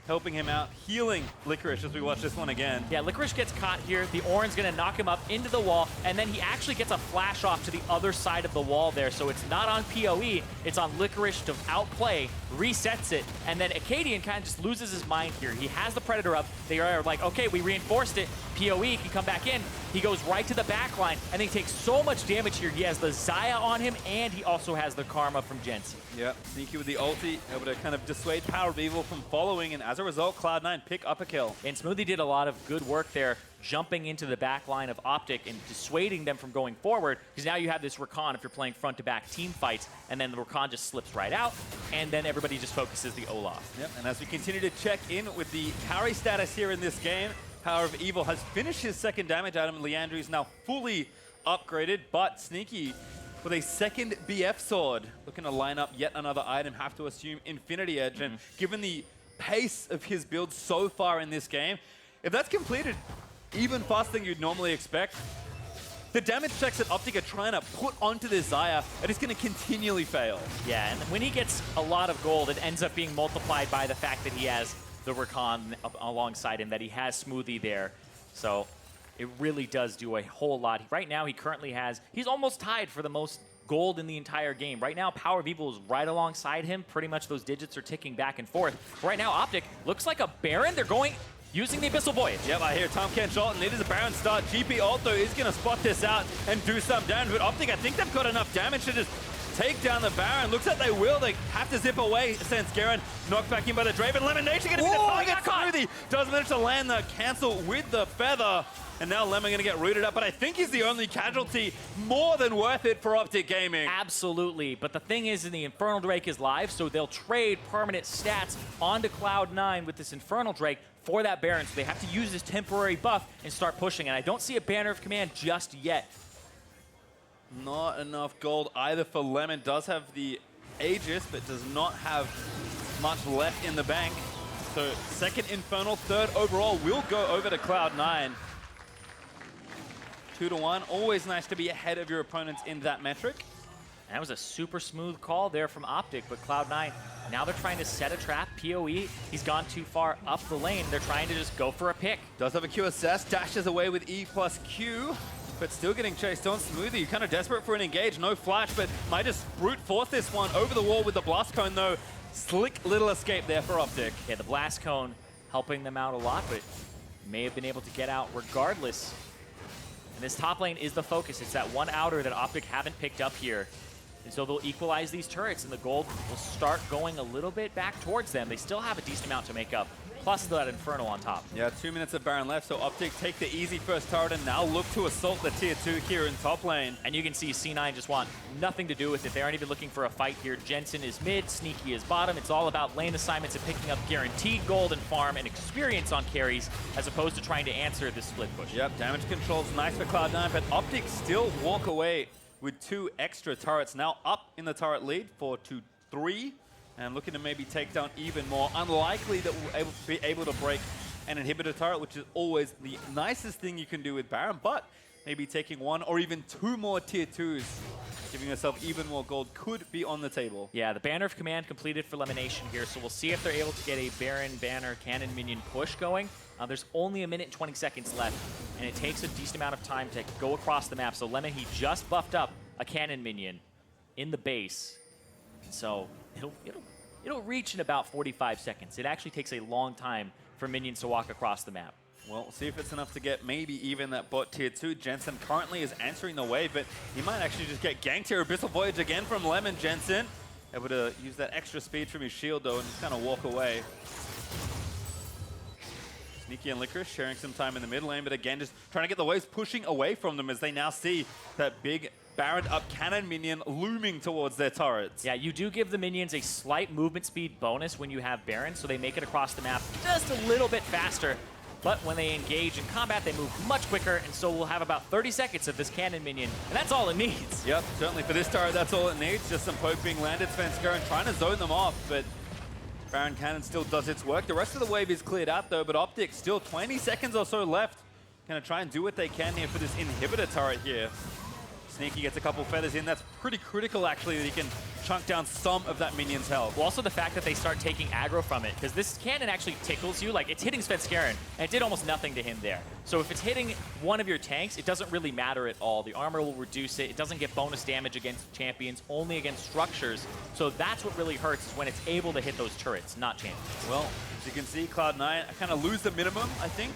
Speaker 1: helping him out, healing Licorice as we watch this one again.
Speaker 2: Yeah, Licorice gets caught here. The Oran's gonna knock him up into the wall, and then he actually gets a flash off to the other side of the wall there, so it's not on PoE, it's on Licorice to outplay, resets it, and then Acadian kind of just loses his mind here. He has the Predator up. They are like, okay, we reinforced it. PoE can come back in. He goes right to the back line, and he takes so much damage here. He has the Xayah on him, and he also has the Karma from Jensen.
Speaker 1: Yep, Sneaky with the ulti, able to kind of dissuade Power of Evil from following, and as a result, Cloud9 pick up a kill.
Speaker 2: And Smoothie did a lot of good work there, jumping into the back line of OpTic and dissuading them from going forward, because now you have this Rakan if you're playing front-to-back team fights, and then the Rakan just slips right out, and then everybody just focuses the Olaf.
Speaker 1: Yep, and as we continue to check in with the carry status here in this game, Power of Evil has finished his second damage item. Leandri is now fully upgraded, but Sneaky with a second BF sword, looking to line up yet another item, have to assume Infinity Edge, and given the pace of his build so far in this game, if that's completed even faster than you'd normally expect, the damage checks that OpTic are trying to put onto this Xayah are just going to continually fail.
Speaker 2: Yeah, and when he gets a lot of gold, it ends up being multiplied by the fact that he has the Rakan alongside him, that he has Smoothie there. So it really does do a whole lot. Right now, he currently has, he's almost tied for the most gold in the entire game. Right now, Power of Evil is right alongside him. Pretty much those digits are ticking back and forth. Right now, OpTic looks like a Baron. They're going using the Abyssal Voyage.
Speaker 1: Yep, I hear Tom Kent Sholton. It is a Baron start. GP also is going to spot this out and do some damage. But OpTic, I think they've got enough damage to just take down the Baron. Looks like they will. They have to zip away since Garen knocked back in by the Draven. Lemonation going to be the target. Smoothie does manage to land the cancel with the feather. And now Lemon going to get rooted up, but I think he's the only casualty. More than worth it for OpTic Gaming.
Speaker 2: Absolutely, but the thing is, the Infernal Drake is live, so they'll trade permanent stats onto Cloud9 with this Infernal Drake for that Baron, so they have to use this temporary buff and start pushing, and I don't see a Banner of Command just yet.
Speaker 1: Not enough gold either for Lemon. Does have the Aegis, but does not have much left in the bank. So second Infernal, third overall will go over to Cloud9. 2-1. Always nice to be ahead of your opponents in that metric.
Speaker 2: And that was a super smooth call there from OpTic, but Cloud9, now they're trying to set a trap. PoE, he's gone too far up the lane. They're trying to just go for a pick.
Speaker 1: Does have a Q assess, dashes away with E plus Q, but still getting chased on. Smoothie, kind of desperate for an engage. No flash, but might just brute force this one over the wall with the Blast Cone, though. Slick little escape there for OpTic.
Speaker 2: Yeah, the blast cone helping them out a lot, but may have been able to get out regardless. And this top lane is the focus. It's that one outer that OpTic haven't picked up here. And so they'll equalize these turrets, and the gold will start going a little bit back towards them. They still have a decent amount to make up, plus that Inferno on top.
Speaker 1: Yeah, 2 minutes of Baron left, so OpTic take the easy first turret and now look to assault the tier 2 here in top lane.
Speaker 2: And you can see C9 just want nothing to do with it. They aren't even looking for a fight here. Jensen is mid, Sneaky is bottom. It's all about lane assignments and picking up guaranteed gold and farm and experience on carries, as opposed to trying to answer this split push.
Speaker 1: Yep, damage control's nice for Cloud9, but OpTic still walk away with 2 extra turrets, now up in the turret lead, 4-3, and looking to maybe take down even more. Unlikely that we'll be able to break an inhibitor turret, which is always the nicest thing you can do with Baron, but maybe taking 1 or even 2 more tier 2s, giving yourself even more gold, could be on the table.
Speaker 2: Yeah, the Banner of Command completed for Elimination here, so we'll see if they're able to get a Baron, Banner, Cannon, Minion push going. There's only 1 minute and 20 seconds left, and it takes a decent amount of time to go across the map. So Lemon, he just buffed up a Cannon Minion in the base, so it'll reach in about 45 seconds. It actually takes a long time for minions to walk across the map.
Speaker 1: Well, we'll see if it's enough to get maybe even that bot tier 2. Jensen currently is answering the wave, but he might actually just get ganked here. Abyssal Voyage again from Lemon. Jensen able to use that extra speed from his shield, though, and just kind of walk away. Sneaky and FLICKR sharing some time in the mid lane, but again, just trying to get the waves pushing away from them as they now see that big Baron up Cannon Minion looming towards their turrets.
Speaker 2: Yeah, you do give the minions a slight movement speed bonus when you have Baron, so they make it across the map just a little bit faster. But when they engage in combat, they move much quicker, and so we'll have about 30 seconds of this Cannon Minion, and that's all it needs.
Speaker 1: Yep, certainly for this turret, that's all it needs. Just some poke being landed, FLICKR and trying to zone them off, but Baron Cannon still does its work. The rest of the wave is cleared out, though, but OpTic still 20 seconds or so left. Gonna try and do what they can here for this inhibitor turret here. Sneaky gets a couple feathers in. That's pretty critical, actually, that he can chunk down some of that minion's health.
Speaker 2: Well, also the fact that they start taking aggro from it, because this cannon actually tickles you. Like, it's hitting FLICKR, and it did almost nothing to him there. So if it's hitting one of your tanks, it doesn't really matter at all. The armor will reduce it. It doesn't get bonus damage against champions, only against structures. So that's what really hurts, is when it's able to hit those turrets, not champions.
Speaker 1: Well, as you can see, Cloud9 kind of lose the minimum, I think,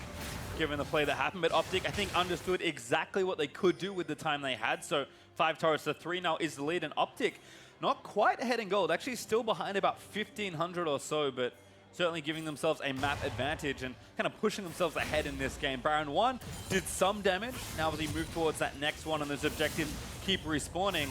Speaker 1: given the play that happened. But OpTic, I think, understood exactly what they could do with the time they had. So 5 turrets to 3 now is the lead, and OpTic not quite ahead in gold, actually still behind about 1,500 or so, but certainly giving themselves a map advantage and kind of pushing themselves ahead in this game. Baron 1 did some damage. Now as he move towards that next one, and this objective keep respawning.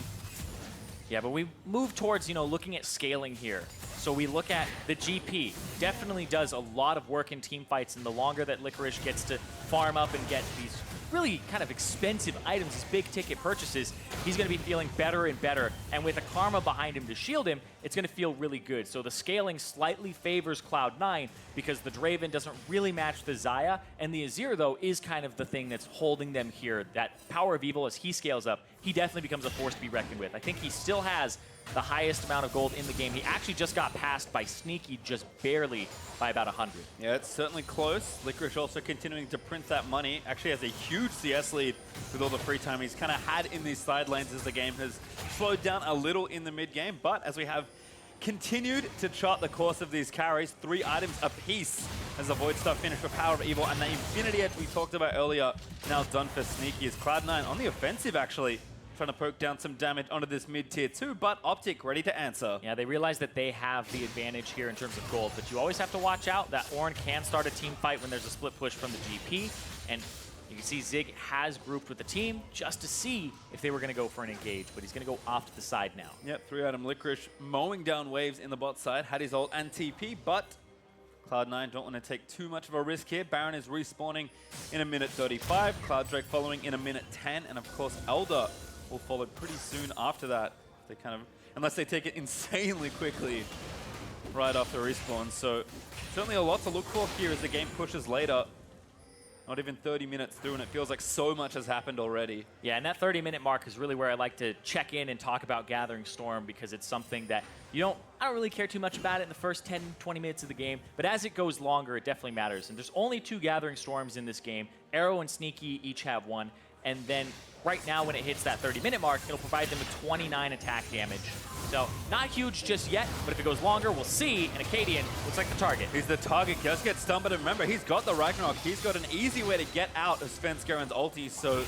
Speaker 2: Yeah, but we move towards, looking at scaling here. So we look at the GP. Definitely does a lot of work in team fights, and the longer that Licorice gets to farm up and get these really kind of expensive items, these big ticket purchases, he's going to be feeling better and better. And with a Karma behind him to shield him, it's going to feel really good. So the scaling slightly favors Cloud9 because the Draven doesn't really match the Xayah, and the Azir, though, is kind of the thing that's holding them here. That Power of Evil, as he scales up, he definitely becomes a force to be reckoned with. I think he still has the highest amount of gold in the game. He actually just got passed by Sneaky just barely by about 100.
Speaker 1: Yeah, it's certainly close. Licorice also continuing to print that money. Actually has a huge CS lead with all the free time he's kind of had in these side lanes as the game has slowed down a little in the mid game. But as we have continued to chart the course of these carries, 3 items apiece as the Void Stuff finished for Power of Evil, and the Infinity Edge we talked about earlier now done for Sneaky. Is Cloud9 on the offensive, actually, trying to poke down some damage onto this mid-tier 2, but OpTic ready to answer.
Speaker 2: Yeah, they realize that they have the advantage here in terms of gold, but you always have to watch out that Ornn can start a team fight when there's a split push from the GP, and you can see Zig has grouped with the team just to see if they were going to go for an engage, but he's going to go off to the side now.
Speaker 1: Yep, 3-item Licorice mowing down waves in the bot side, had his ult and TP, but Cloud9 don't want to take too much of a risk here. Baron is respawning in 1:35, Cloud Drake following in 1:10, and of course Elder will follow pretty soon after that. They kind of, unless they take it insanely quickly right after respawn. So certainly a lot to look for here as the game pushes later. Not even 30 minutes through, and it feels like so much has happened already.
Speaker 2: Yeah, and that 30-minute mark is really where I like to check in and talk about Gathering Storm, because it's something that I don't really care too much about it in the first 10, 20 minutes of the game, but as it goes longer, it definitely matters. And there's only 2 Gathering Storms in this game. Arrow and Sneaky each have 1. and then right now when it hits that 30-minute mark, it'll provide them with 29 attack damage. So not huge just yet, but if it goes longer, we'll see. And Acadian looks like the target.
Speaker 1: He's the target. Just gets stunned, but remember, he's got the Ragnarok. He's got an easy way to get out of FLICKR's ulti, so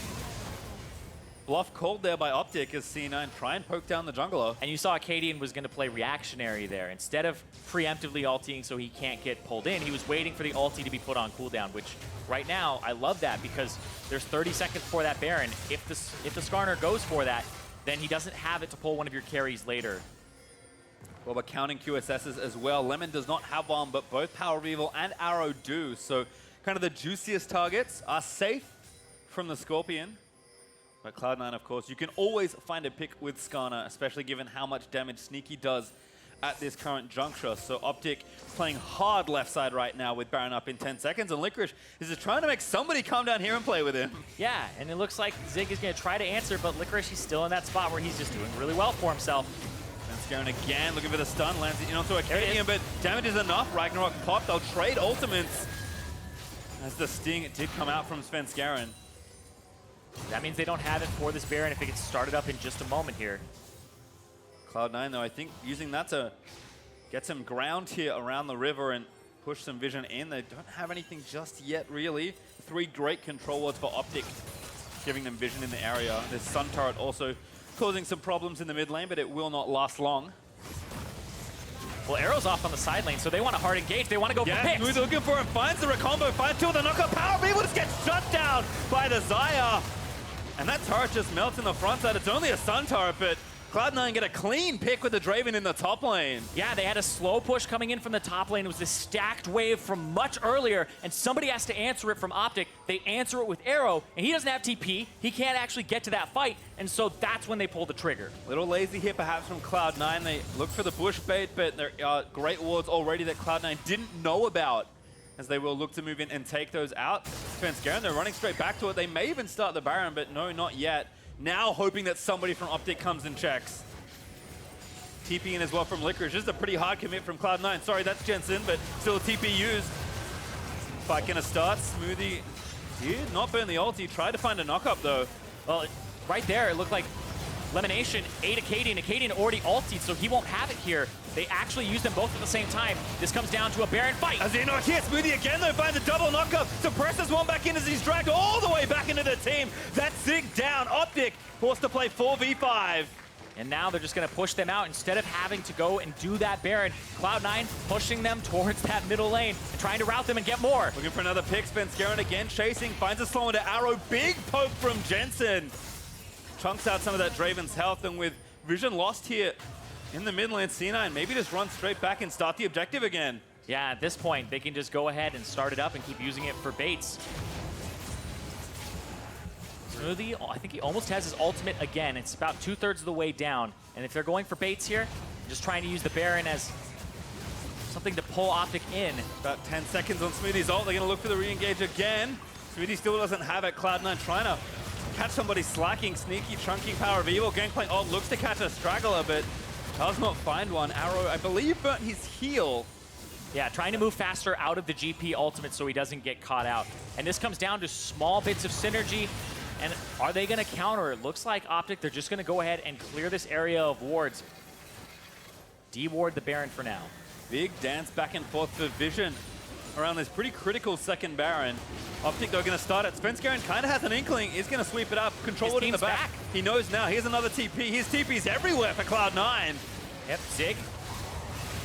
Speaker 1: bluff called there by OpTic as C9 try and poke down the jungler.
Speaker 2: And you saw Acadian was going to play reactionary there. Instead of preemptively ulting so he can't get pulled in, he was waiting for the ulti to be put on cooldown, which right now, I love that because there's 30 seconds for that Baron. If the Skarner goes for that, then he doesn't have it to pull one of your carries later.
Speaker 1: Well, we're counting QSSs as well. Lemon does not have one, but both Power of Evil and Arrow do. So kind of the juiciest targets are safe from the Scorpion. But Cloud9, of course, you can always find a pick with Skarner, especially given how much damage Sneaky does at this current juncture. So OpTic playing hard left side right now with Baron up in 10 seconds, and LCR is just trying to make somebody come down here and play with him.
Speaker 2: Yeah, and it looks like Zig is going to try to answer, but LCR, he's still in that spot where he's just doing really well for himself.
Speaker 1: And Scarin again, looking for the stun, lands it in onto Acadian, but damage is enough. Ragnarok popped, they'll trade ultimates. As the sting, it did come out from Svenskeren.
Speaker 2: That means they don't have it for this Baron if it gets started up in just a moment here.
Speaker 1: Cloud9, though, I think using that to get some ground here around the river and push some vision in. They don't have anything just yet, really. 3 great control wards for OpTic, giving them vision in the area. This Sun Turret also causing some problems in the mid lane, but it will not last long.
Speaker 2: Well, Arrow's off on the side lane, so they want to hard engage. They want to go for picks.
Speaker 1: Smooth looking for him, finds the recombo, finds 2 of the knockup. Power of Evil just gets shut down by the Xayah. And that turret just melts in the front side. It's only a Sun Turret, but Cloud9 get a clean pick with the Draven in the top lane.
Speaker 2: Yeah, they had a slow push coming in from the top lane. It was this stacked wave from much earlier, and somebody has to answer it from OpTic. They answer it with Arrow, and he doesn't have TP. He can't actually get to that fight, and so that's when they pull the trigger.
Speaker 1: Little lazy here perhaps from Cloud9. They look for the bush bait, but there are great wards already that Cloud9 didn't know about, as they will look to move in and take those out. Svenskeren, they're running straight back to it. They may even start the Baron, but no, not yet. Now hoping that somebody from OpTic comes and checks. TP in as well from LCR. Just a pretty hard commit from Cloud9. Sorry, that's Jensen, but still a TP used. Fight gonna start. Smoothie did not burn the ulti. Tried to find a knock-up, though.
Speaker 2: Well, right there, it looked like Lemonation ate Acadian. Acadian already ultied, so he won't have it here. They actually used them both at the same time. This comes down to a Baron fight.
Speaker 1: As Enoch here, Smoothie again, though, finds a double knockup. Suppresses one back in as he's dragged all the way back into the team. That's Zig down. OpTic forced to play 4v5.
Speaker 2: And now they're just going to push them out instead of having to go and do that Baron. Cloud9 pushing them towards that middle lane and trying to route them and get more.
Speaker 1: Looking for another pick. Svenskeren again chasing, finds a slow into Arrow. Big poke from Jensen. Chunks out some of that Draven's health, and with vision lost here in the mid lane, C9 maybe just run straight back and start the objective again.
Speaker 2: Yeah, at this point, they can just go ahead and start it up and keep using it for baits. Smoothie, I think he almost has his ultimate again. It's about 2/3 of the way down. And if they're going for baits here, just trying to use the Baron as something to pull OpTic in.
Speaker 1: About 10 seconds on Smoothie's ult. They're going to look for the re-engage again. Smoothie still doesn't have it. Cloud9 trying to catch somebody slacking. Sneaky, chunking Power of Evil. Gangplank ult looks to catch a straggler, but does not find one. Arrow, I believe, burnt his heel.
Speaker 2: Yeah, trying to move faster out of the GP ultimate so he doesn't get caught out. And this comes down to small bits of synergy. And are they going to counter? It looks like OpTic, they're just going to go ahead and clear this area of wards. De-ward the Baron for now.
Speaker 1: Big dance back and forth for vision around this pretty critical second Baron. OpTic, though, going to start it. Svenskeren kind of has an inkling. He's going to sweep it up, control it in the back. He knows now. Here's another TP. His TP's everywhere for Cloud9.
Speaker 2: Yep, Zig.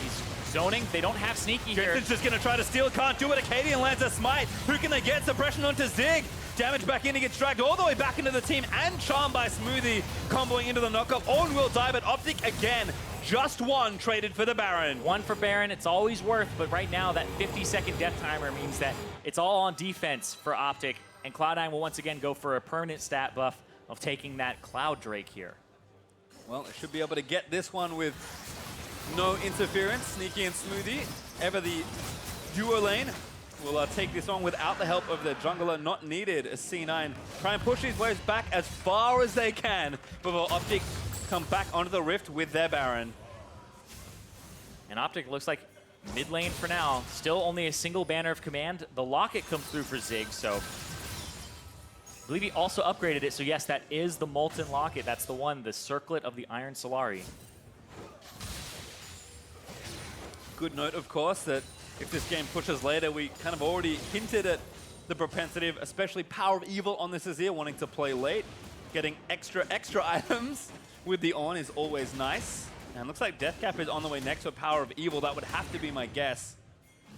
Speaker 2: He's zoning. They don't have Sneaky here.
Speaker 1: Jensen's just going to try to steal. Can't do it. Acadian lands a smite. Who can they get? Suppression onto Zig. Damage back in. He gets dragged all the way back into the team and charmed by Smoothie, comboing into the knockup. Owen will die, but OpTic again, just one traded for the Baron.
Speaker 2: One for Baron. It's always worth, but right now that 50-second death timer means that it's all on defense for OpTic, and Cloud9 will once again go for a permanent stat buff of taking that Cloud Drake here.
Speaker 1: Well, they should be able to get this one with no interference. Sneaky and Smoothie, ever the duo lane, will take this on without the help of the jungler. Not needed as C9 try and push these waves back as far as they can before OpTic come back onto the rift with their Baron.
Speaker 2: And OpTic looks like mid lane for now. Still only a single banner of command. The locket comes through for Zig, so believe he also upgraded it, so yes, that is the Molten Locket. That's the one, the Circlet of the Iron Solari.
Speaker 1: Good note, of course, that if this game pushes later, we kind of already hinted at the propensity of especially Power of Evil on this Azir wanting to play late. Getting extra items with the on is always nice. And looks like Deathcap is on the way next to Power of Evil. That would have to be my guess.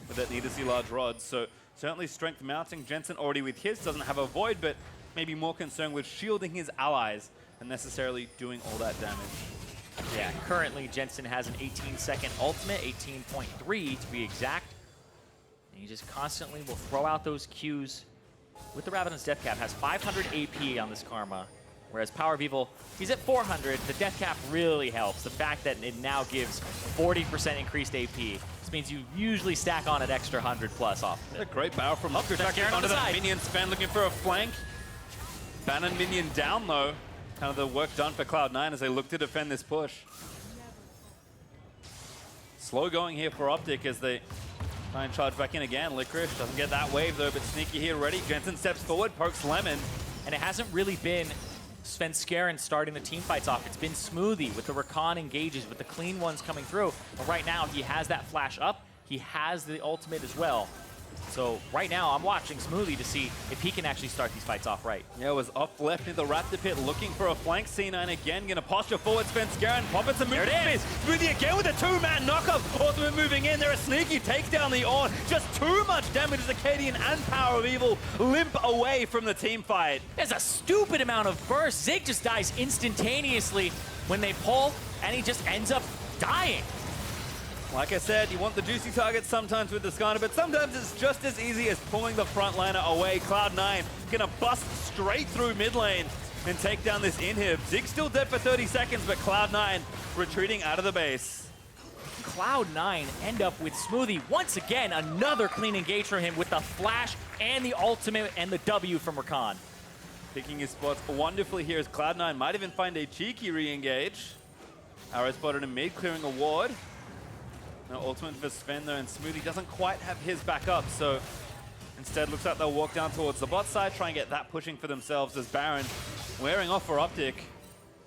Speaker 1: But that need to see large rods. So certainly strength mounting. Jensen already with his doesn't have a void, but maybe more concerned with shielding his allies than necessarily doing all that damage.
Speaker 2: Yeah, currently Jensen has an 18-second ultimate, 18.3 to be exact. And he just constantly will throw out those Qs. With the Rabadon's Deathcap, has 500 AP on this Karma, whereas Power of Evil, he's at 400. The Deathcap really helps. The fact that it now gives 40% increased AP. This means you usually stack on an extra 100 plus off of it.
Speaker 1: A great barrel from
Speaker 2: Up,
Speaker 1: Up onto that minion spam, looking for a flank. Banon minion down though. Kind of the work done for Cloud9 as they look to defend this push. Slow going here for OpTic as they try and charge back in again. Licorice doesn't get that wave though, but Sneaky here ready. Jensen steps forward, pokes Lemon.
Speaker 2: And it hasn't really been Svenskeren starting the team fights off. It's been Smoothie with the Rakan engages, with the clean ones coming through. But right now, he has that flash up. He has the ultimate as well. So right now, I'm watching Smoothie to see if he can actually start these fights off right.
Speaker 1: Yeah, it was off left near the Raptor pit, looking for a flank. C9 again, gonna posture forward, Svenskeren, popping some movement space. Smoothie again with a two-man knockup. Ultimate moving in there, a Sneaky takes down the Ornn. Just too much damage as Acadian and Power of Evil limp away from the team fight.
Speaker 2: There's a stupid amount of burst. Zig just dies instantaneously when they pull, and he just ends up dying.
Speaker 1: Like I said, you want the juicy targets sometimes with the Skarner, but sometimes it's just as easy as pulling the frontliner away. Cloud9 gonna bust straight through mid lane and take down this inhib. Zig's still dead for 30 seconds, but Cloud9 retreating out of the base.
Speaker 2: Cloud9 end up with Smoothie. Once again, another clean engage from him with the flash and the ultimate and the W from Rakan.
Speaker 1: Picking his spots wonderfully here as Cloud9 might even find a cheeky re-engage. Arrow spotted in mid, clearing a ward. No ultimate for Sven though, and Smoothie doesn't quite have his back up, so instead looks like they'll walk down towards the bot side, try and get that pushing for themselves as Baron wearing off for OpTic.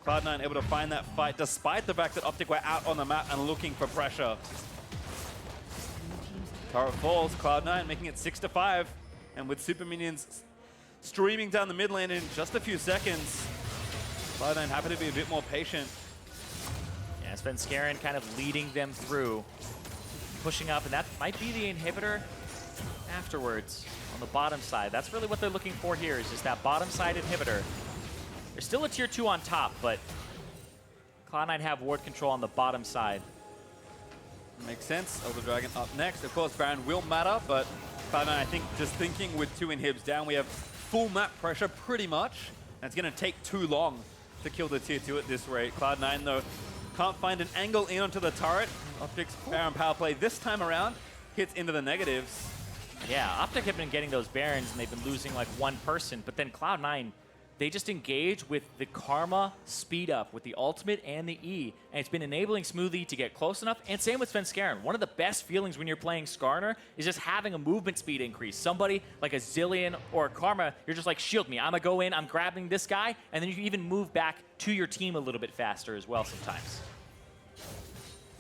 Speaker 1: Cloud9 able to find that fight despite the fact that OpTic were out on the map and looking for pressure. Turret falls, Cloud9 making it 6-5, and with super minions streaming down the mid lane in just a few seconds, Cloud9 happy to be a bit more patient.
Speaker 2: Yeah, Svenskeren kind of leading them through, pushing up, and that might be the inhibitor afterwards on the bottom side. That's really what they're looking for here, is just that bottom side inhibitor. There's still a tier 2 on top, but Cloud9 have ward control on the bottom side.
Speaker 1: Makes sense. Elder Dragon up next. Of course, Baron will matter, but Cloud9, I think, just thinking with 2 inhibs down, we have full map pressure pretty much, and it's going to take too long to kill the tier 2 at this rate. Cloud9, though, can't find an angle in onto the turret. OpTic's Baron power play this time around hits into the negatives.
Speaker 2: Yeah, OpTic have been getting those Barons, and they've been losing like one person, but then Cloud9, they just engage with the Karma speed up with the ultimate and the E, and it's been enabling Smoothie to get close enough, and same with Svenskeren. One of the best feelings when you're playing Skarner is just having a movement speed increase. Somebody like a Zillion or a Karma, you're just like, shield me, I'm gonna go in, I'm grabbing this guy, and then you can even move back to your team a little bit faster as well sometimes.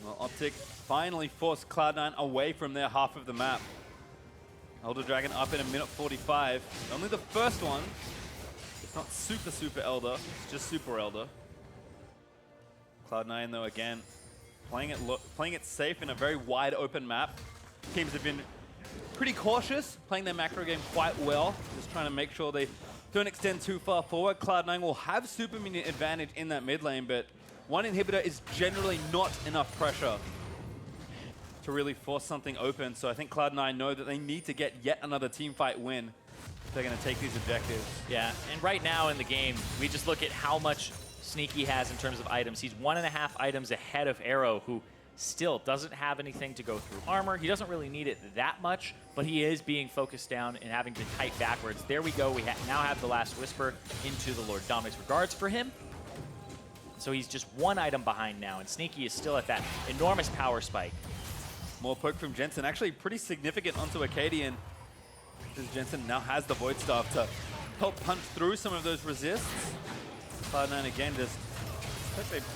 Speaker 1: Well, OpTic finally forced Cloud9 away from their half of the map. Elder Dragon up in a minute 45. Only the first one. It's not super Elder, it's just super Elder. Cloud9 though, again, playing it safe in a very wide open map. Teams have been pretty cautious, playing their macro game quite well, just trying to make sure they don't extend too far forward. Cloud9 will have super minion advantage in that mid lane, but one inhibitor is generally not enough pressure to really force something open. So I think Cloud9 know that they need to get yet another team fight win if they're going to take these objectives.
Speaker 2: Yeah, and right now in the game, we just look at how much Sneaky has in terms of items. He's 1.5 items ahead of Arrow, who still doesn't have anything to go through armor. He doesn't really need it that much, but he is being focused down and having to kite backwards. There we go. We now have the last Whisper into the Lord Dominic's regards for him. So he's just 1 item behind now, and Sneaky is still at that enormous power spike.
Speaker 1: More poke from Jensen, actually pretty significant onto Acadian, because Jensen now has the Void Staff to help punch through some of those resists. Cloud9 again just, I think they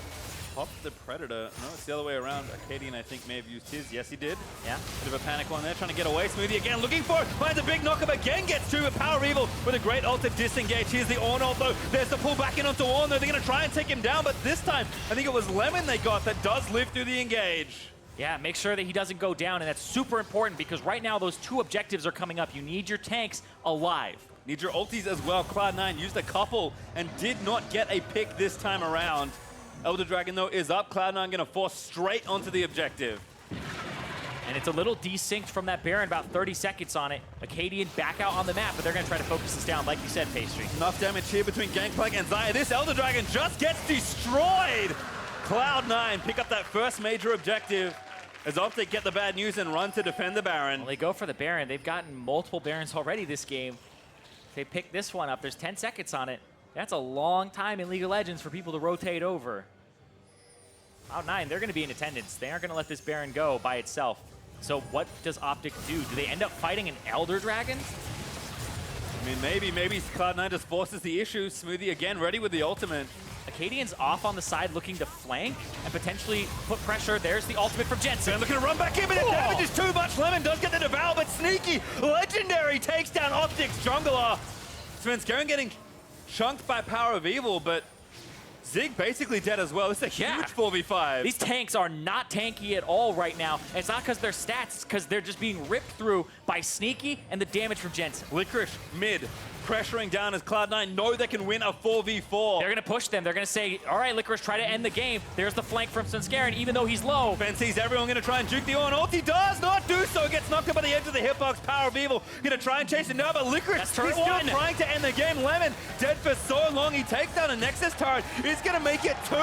Speaker 1: popped the Predator. No, it's the other way around. Acadian, I think, may have used his. Yes, he did.
Speaker 2: Yeah.
Speaker 1: Bit of a panic one there, trying to get away. Smoothie again, looking for it. Finds a big knockup again, gets two with Power Evil with a great ult to disengage. Here's the Orn ult, though. There's the pull back in onto Orn, though. They're going to try and take him down, but this time, I think it was Lemon they got that does live through the engage.
Speaker 2: Yeah, make sure that he doesn't go down, and that's super important because right now those two objectives are coming up. You need your tanks alive.
Speaker 1: Need your ultis as well. Cloud9 used a couple and did not get a pick this time around. Elder Dragon, though, is up. Cloud9 going to force straight onto the objective.
Speaker 2: And it's a little desynced from that Baron, about 30 seconds on it. Acadian back out on the map, but they're going to try to focus this down, like you said, Pastry.
Speaker 1: Enough damage here between Gangplank and Zaya. This Elder Dragon just gets destroyed. Cloud9 pick up that first major objective as OpTic get the bad news and run to defend the Baron.
Speaker 2: Well, they go for the Baron. They've gotten multiple Barons already this game. If they pick this one up, there's 10 seconds on it. That's a long time in League of Legends for people to rotate over. Cloud9, they're going to be in attendance. They aren't going to let this Baron go by itself. So what does OpTic do? Do they end up fighting an Elder Dragon?
Speaker 1: I mean, maybe Cloud9 just forces the issue. Smoothie again, ready with the ultimate.
Speaker 2: Acadian's off on the side looking to flank and potentially put pressure. There's the ultimate from Jensen.
Speaker 1: They're looking to run back in, but the damage is too much. Lemon does get the devour, but Sneaky, legendary, takes down OpTic's jungler. Svenskeren getting chunked by Power of Evil, but Zig basically dead as well. It's a huge 4v5.
Speaker 2: These tanks are not tanky at all right now. It's not because they're stats, it's because they're just being ripped through by Sneaky and the damage from Jensen.
Speaker 1: Licorice mid, pressuring down as Cloud9 know they can win a 4v4.
Speaker 2: They're going to push them. They're going to say, all right, Licorice, try to end the game. There's the flank from Svenskeren, even though he's low.
Speaker 1: Ben sees everyone going to try and juke the Orn. Ulti does not do so. Gets knocked up by the edge of the hitbox. Power of Evil going to try and chase it down, but Licorice is still trying to end the game. Lemon dead for so long. He takes down a Nexus turret. He's going to make it 2.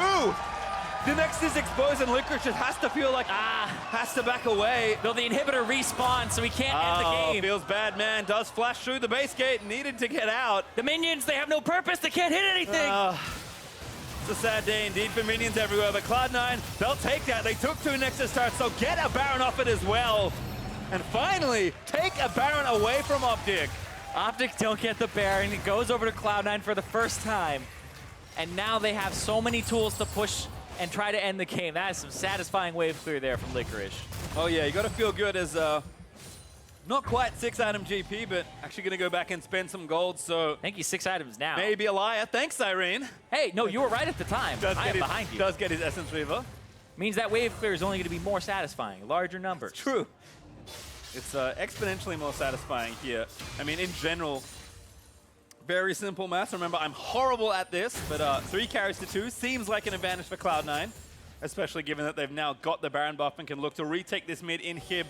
Speaker 1: The Nexus is exposed and Licorice just has to feel like, has to back away.
Speaker 2: Though the inhibitor respawns, so he can't end the game.
Speaker 1: Feels bad, man. Does flash through the base gate. Needed to get out.
Speaker 2: The minions, they have no purpose. They can't hit anything.
Speaker 1: It's a sad day indeed for minions everywhere, but Cloud9, they'll take that. They took 2 Nexus turrets, so get a Baron off it as well. And finally, take a Baron away from OpTic.
Speaker 2: OpTic don't get the Baron. It goes over to Cloud9 for the first time. And now they have so many tools to push and try to end the game. That is some satisfying wave clear there from Licorice.
Speaker 1: Oh yeah, you got to feel good as not quite 6-item GP, but actually going to go back and spend some gold, so...
Speaker 2: I think he's 6 items now.
Speaker 1: Maybe a liar. Thanks, Irene.
Speaker 2: Hey, no, you were right at the time. I am behind you.
Speaker 1: Does get his Essence Reaver.
Speaker 2: Means that wave clear is only going to be more satisfying, larger numbers.
Speaker 1: It's true. It's exponentially more satisfying here. I mean, in general, very simple math. Remember, I'm horrible at this, but 3 carries to 2 seems like an advantage for Cloud9, especially given that they've now got the Baron buff and can look to retake this mid inhib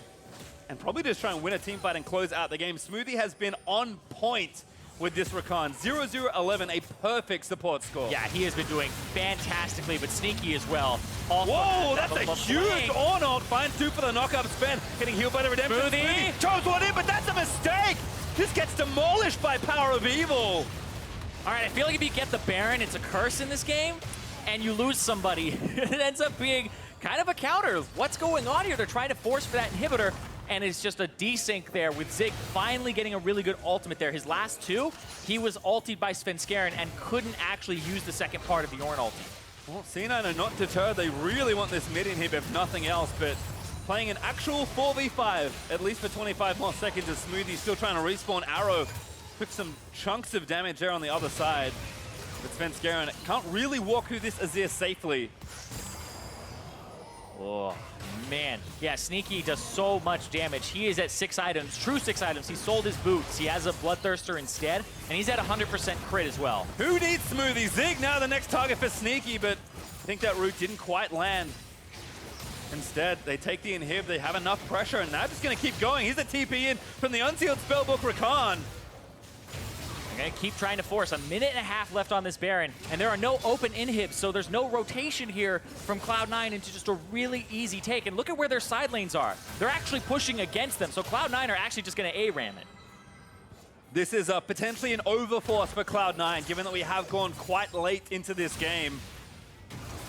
Speaker 1: and probably just try and win a team fight and close out the game. Smoothie has been on point with this Rakan. 0-0-11, a perfect support score.
Speaker 2: Yeah, he has been doing fantastically, but Sneaky as well.
Speaker 1: Whoa, that's a huge Orn ult. Finds 2 for the knockup spin. Getting healed by the Redemption.
Speaker 2: Smoothie
Speaker 1: chose one in, but that's a mistake. This gets demolished by Power of Evil.
Speaker 2: All right, I feel like if you get the Baron, it's a curse in this game, and you lose somebody. It ends up being kind of a counter. What's going on here? They're trying to force for that inhibitor, and it's just a desync there with Zig finally getting a really good ultimate there. His last 2, he was ultied by Svenskeren and couldn't actually use the second part of the Orn ulti.
Speaker 1: Well, C9 are not deterred. They really want this mid inhib if nothing else, but playing an actual 4v5, at least for 25 more seconds, as Smoothie still trying to respawn Arrow. Took some chunks of damage there on the other side. But Svenskeren can't really walk through this Azir safely.
Speaker 2: Oh, man. Yeah, Sneaky does so much damage. He is at 6 items, true 6 items. He sold his boots. He has a Bloodthirster instead, and he's at 100% crit as well.
Speaker 1: Who needs Smoothie? Zig now the next target for Sneaky, but I think that route didn't quite land. Instead, they take the inhib. They have enough pressure, and they're just going to keep going. He's a TP in from the unsealed spellbook Rakan.
Speaker 2: They're going to keep trying to force. 1.5 minutes left on this Baron, and there are no open inhibs, so there's no rotation here from Cloud9 into just a really easy take. And look at where their side lanes are. They're actually pushing against them, so Cloud9 are actually just going to A-ram it.
Speaker 1: This is potentially an overforce for Cloud9, given that we have gone quite late into this game.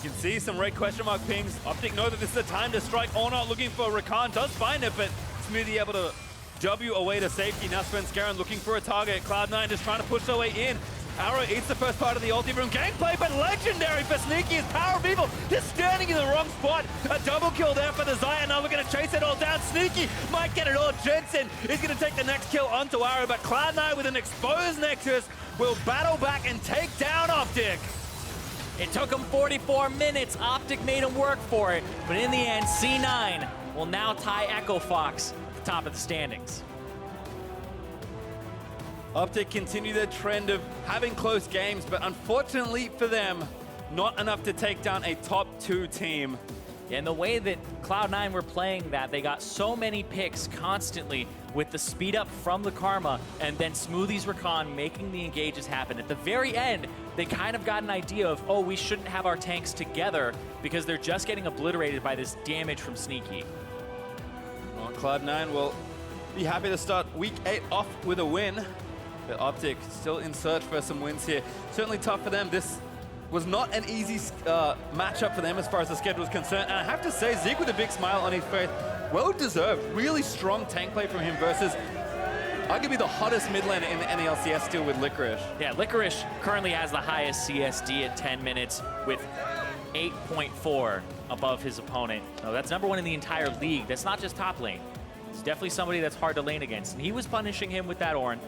Speaker 1: You can see some red question mark pings. OpTic know that this is a time to strike. Or not looking for Rakan. Does find it, but Smoothie able to W away to safety. Now Svenskeren looking for a target. Cloud9 just trying to push their way in. Arrow eats the first part of the ulti room gameplay, but legendary for Sneaky is Power of Evil just standing in the wrong spot. A double kill there for the Xayah. Now we're going to chase it all down. Sneaky might get it all. Jensen is going to take the next kill onto Arrow, but Cloud9 with an exposed Nexus will battle back and take down OpTic.
Speaker 2: It took them 44 minutes. OpTic made them work for it, but in the end, C9 will now tie Echo Fox at the top of the standings.
Speaker 1: OpTic continue their trend of having close games, but unfortunately for them, not enough to take down a top 2 team.
Speaker 2: And the way that Cloud9 were playing that, they got so many picks constantly with the speed up from the Karma and then Smoothie's Recon making the engages happen. At the very end, they kind of got an idea of, oh, we shouldn't have our tanks together because they're just getting obliterated by this damage from Sneaky.
Speaker 1: Well, Cloud9 will be happy to start week 8 off with a win. But OpTic still in search for some wins here. Certainly tough for them. This was not an easy matchup for them as far as the schedule is concerned. And I have to say, Zeke with a big smile on his face. Well-deserved. Really strong tank play from him versus arguably the hottest mid laner in the NLCS still with Licorice.
Speaker 2: Yeah, Licorice currently has the highest CSD at 10 minutes with 8.4 above his opponent. No, that's #1 in the entire league. That's not just top lane. It's definitely somebody that's hard to lane against. And he was punishing him with that Ornn.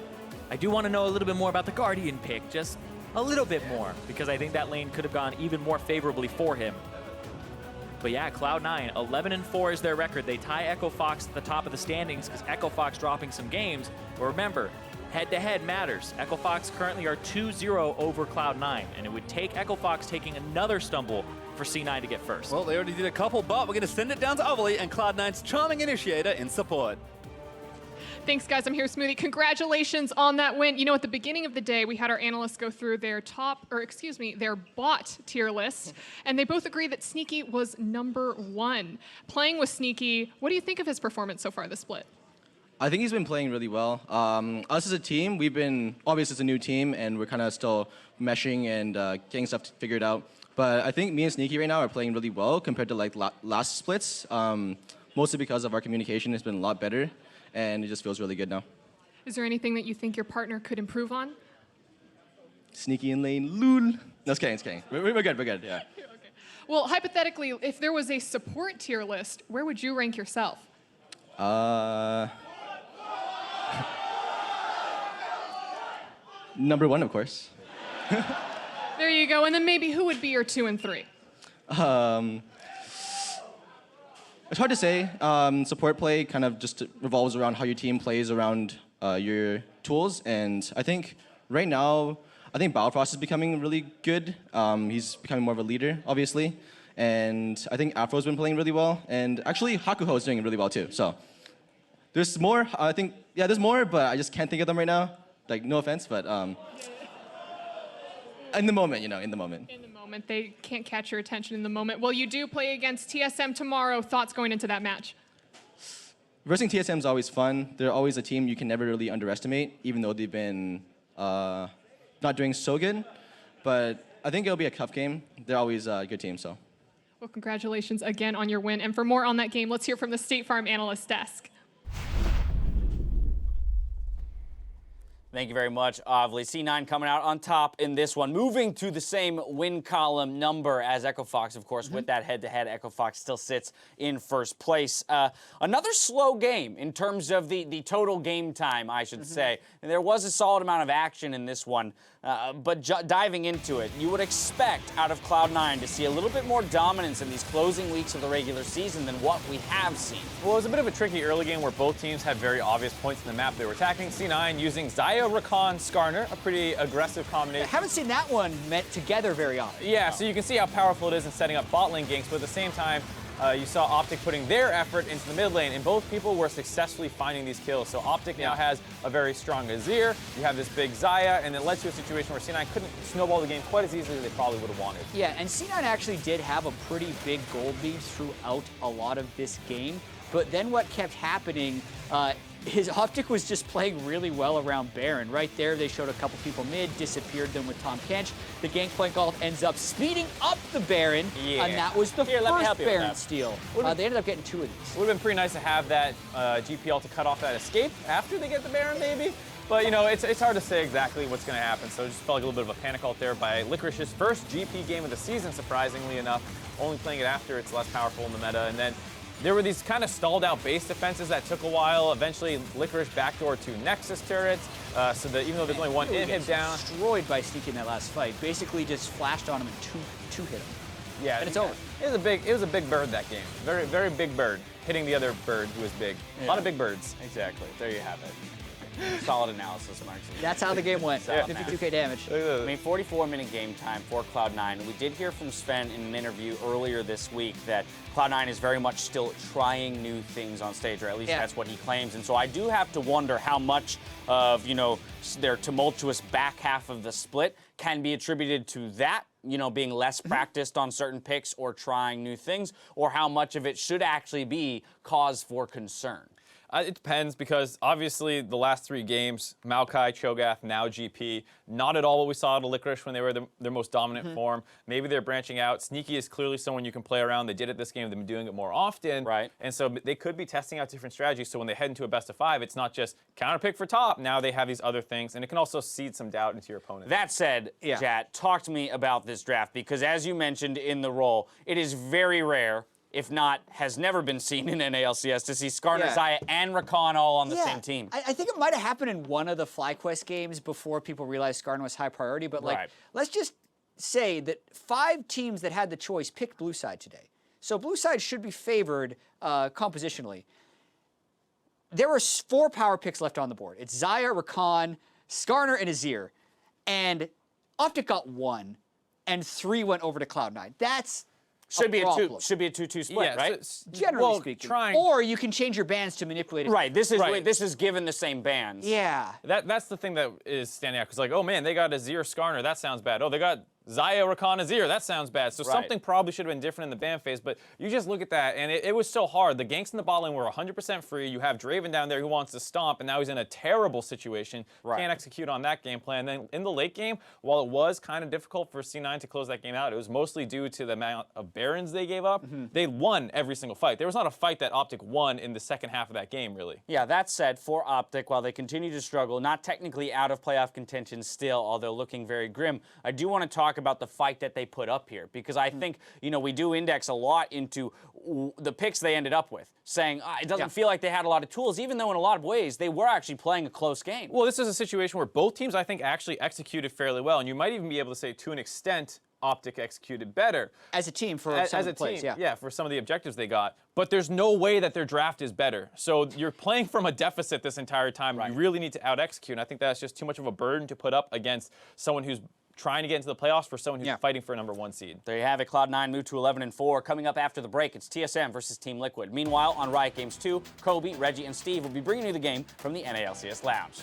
Speaker 2: I do want to know a little bit more about the Guardian pick, just a little bit more, because I think that lane could have gone even more favorably for him. But yeah, Cloud9, 11-4 is their record. They tie Echo Fox at the top of the standings because Echo Fox dropping some games. But remember, head-to-head matters. Echo Fox currently are 2-0 over Cloud9, and it would take Echo Fox taking another stumble for C9 to get first.
Speaker 1: Well, they already did a couple, but we're going to send it down to Overly and Cloud9's charming initiator in support.
Speaker 3: Thanks, guys. I'm here, Smoothie. Congratulations on that win. You know, at the beginning of the day, we had our analysts go through their their bot tier list, and they both agree that Sneaky was #1. Playing with Sneaky, what do you think of his performance so far this split?
Speaker 4: I think he's been playing really well. Us as a team, we've been, obviously it's a new team, and we're kind of still meshing and getting stuff figured out. But I think me and Sneaky right now are playing really well compared to like last splits, mostly because of our communication has been a lot better. And it just feels really good now.
Speaker 3: Is there anything that you think your partner could improve on?
Speaker 4: Sneaky in lane, lul. No, just kidding. We're good, yeah.
Speaker 3: Okay. Well, hypothetically, if there was a support tier list, where would you rank yourself?
Speaker 4: #1, of course.
Speaker 3: There you go. And then maybe who would be your 2 and 3?
Speaker 4: It's hard to say. Support play kind of just revolves around how your team plays around your tools. And I think right now, Balfrost is becoming really good. He's becoming more of a leader, obviously. And I think Afro's been playing really well. And actually, Hakuho is doing really well too. So there's more. I think, yeah, there's more, but I just can't think of them right now. Like, no offense, but in the moment, in the moment.
Speaker 3: In the moment. They can't catch your attention in the moment. Well, you do play against TSM tomorrow. Thoughts going into that match?
Speaker 4: Versing TSM is always fun. They're always a team you can never really underestimate, even though they've been not doing so good. But I think it'll be a tough game. They're always a good team, so.
Speaker 3: Well, congratulations again on your win. And for more on that game, let's hear from the State Farm analyst desk.
Speaker 5: Thank you very much, Ovely. C9 coming out on top in this one, moving to the same win column number as Echo Fox, of course. With that head-to-head, Echo Fox still sits in first place. Another slow game in terms of the total game time, I should say. And there was a solid amount of action in this one, but diving into it, you would expect out of Cloud9 to see a little bit more dominance in these closing weeks of the regular season than what we have seen.
Speaker 6: Well, it was a bit of a tricky early game where both teams had very obvious points in the map they were attacking. C9 using Xayah, Rakan, Skarner, a pretty aggressive combination.
Speaker 7: I haven't seen that one met together very often.
Speaker 6: Yeah, so you can see how powerful it is in setting up bot lane ganks, but at the same time, you saw OpTic putting their effort into the mid lane, and both people were successfully finding these kills. So OpTic now has a very strong Azir, you have this big Xayah, and it led to a situation where C9 couldn't snowball the game quite as easily as they probably would have wanted.
Speaker 7: Yeah, and C9 actually did have a pretty big gold lead throughout a lot of this game, but then what kept happening, is OpTic was just playing really well around Baron. Right there, they showed a couple people mid, disappeared them with Tom Kench. The Gangplank Golf ends up speeding up the Baron, and that was the first Baron steal. They ended up getting 2 of these.
Speaker 6: Would have been pretty nice to have that GPL to cut off that escape after they get the Baron, maybe. But, you know, it's hard to say exactly what's going to happen, so it just felt like a little bit of a panic out there by LCRish's first GP game of the season, surprisingly enough, only playing it after it's less powerful in the meta. And then there were these kind of stalled out base defenses that took a while. Eventually, LCRish backdoor 2 Nexus turrets, so that even though there's only one inhib down.
Speaker 7: Destroyed by Sneaky in that last fight. Basically just flashed on him and two hit him.
Speaker 6: Yeah,
Speaker 7: and it's over.
Speaker 6: It was a big bird that game. Very, very big bird, hitting the other bird who was big.
Speaker 5: Yeah.
Speaker 6: A lot of big birds.
Speaker 5: Exactly. There you have it. Solid analysis, Mark.
Speaker 7: That's how the game went. 52k damage.
Speaker 5: I mean, 44-minute game time for Cloud9. We did hear from Sven in an interview earlier this week that Cloud9 is very much still trying new things on stage, or at least that's what he claims. And so I do have to wonder how much of, you know, their tumultuous back half of the split can be attributed to that, you know, being less practiced on certain picks or trying new things, or how much of it should actually be cause for concern.
Speaker 6: It depends, because obviously the last 3 games, Maokai, Cho'Gath, now GP, not at all what we saw at LCRish when they were their most dominant form. Maybe they're branching out. Sneaky is clearly someone you can play around. They did it this game. They've been doing it more often.
Speaker 5: Right.
Speaker 6: And so they could be testing out different strategies. So when they head into a best of 5, it's not just counter pick for top. Now they have these other things, and it can also seed some doubt into your opponent.
Speaker 5: That said, Jat, talk to me about this draft, because as you mentioned in the role, it is very rare, if not has never been seen in NALCS, to see Skarner, Xayah, and Rakan all on the same team.
Speaker 7: I think it might have happened in one of the FlyQuest games before people realized Skarner was high priority, but like, let's just say that 5 teams that had the choice picked blue side today. So blue side should be favored compositionally. There were 4 power picks left on the board. It's Xayah, Rakan, Skarner, and Azir. And OpTic got 1, and 3 went over to Cloud9. That's
Speaker 5: Should be a 2-2 split, right?
Speaker 6: So,
Speaker 7: generally speaking. Or you can change your bands to manipulate it.
Speaker 5: Right. This is given the same bands.
Speaker 7: Yeah.
Speaker 6: That's the thing that is standing out, because like, oh man, they got Azir Skarner, that sounds bad. Oh, they got Xayah, Rakan, Azir, that sounds bad. So something probably should have been different in the ban phase, but you just look at that, and it was so hard. The ganks in the bot lane were 100% free. You have Draven down there who wants to stomp, and now he's in a terrible situation. Can't execute on that game plan. Then in the late game, while it was kind of difficult for C9 to close that game out, it was mostly due to the amount of Barons they gave up. They won every single fight. There was not a fight that OpTic won in the second half of that game, really.
Speaker 5: Yeah, that said, for OpTic, while they continue to struggle, not technically out of playoff contention still, although looking very grim, I do want to talk about the fight that they put up here, because I think, you know, we do index a lot into the picks they ended up with, saying it doesn't feel like they had a lot of tools, even though in a lot of ways they were actually playing a close game.
Speaker 6: Well, this is a situation where both teams, I think, actually executed fairly well, and you might even be able to say, to an extent, OpTic executed better.
Speaker 7: As a team for some of the plays,
Speaker 6: yeah, for some of the objectives they got. But there's no way that their draft is better. So you're playing from a deficit this entire time. You really need to out-execute, and I think that's just too much of a burden to put up against someone who's trying to get into the playoffs for someone who's fighting for a #1 seed.
Speaker 5: There you have it. Cloud9 moved to 11-4. Coming up after the break, it's TSM versus Team Liquid. Meanwhile, on Riot Games 2, Kobe, Reggie, and Steve will be bringing you the game from the NALCS Lounge.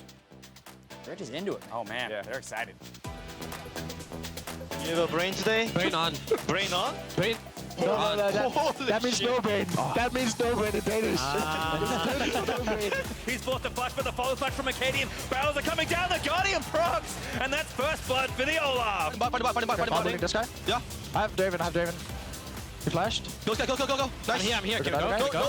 Speaker 7: They're just into it.
Speaker 5: Oh, man. They're excited.
Speaker 8: You have a brain today?
Speaker 9: Brain on.
Speaker 8: Brain on?
Speaker 9: Brain.
Speaker 8: No,
Speaker 9: that means no brain. That means no brain in Danish.
Speaker 10: He's forced to flash, but the follow flash from Acadian. Barrels are coming down, the Guardian procs, and that's first blood for the Olaf.
Speaker 9: This guy?
Speaker 8: Yeah.
Speaker 9: I have Draven. He flashed.
Speaker 8: Go. Nice.
Speaker 10: I'm here.
Speaker 9: Okay,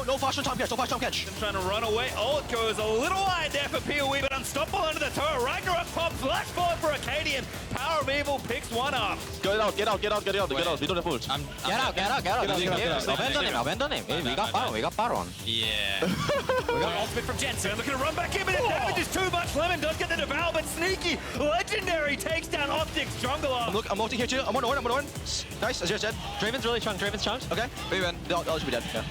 Speaker 8: No flash on Tom Catch. No flash on Catch.
Speaker 10: Trying to run away. Oh, it goes a little wide there for PoE, but unstoppable under the turret. Ragnarok pop, flash forward for Acadian. Power of Evil picks one up.
Speaker 8: Get out. We don't have ult.
Speaker 9: Get out. Abandon him. Hey, we got Baron.
Speaker 10: Yeah. We got ultimate from Jensen. Looking to run back in, but the damage is too much. Lemon does get the devour, but Sneaky, legendary, takes down OpTic's jungler.
Speaker 8: Look, I'm ulting here too. I'm on. Nice. Azir's dead.
Speaker 9: Draven's really strong.
Speaker 8: Okay. We win. They'll should be dead. Yeah.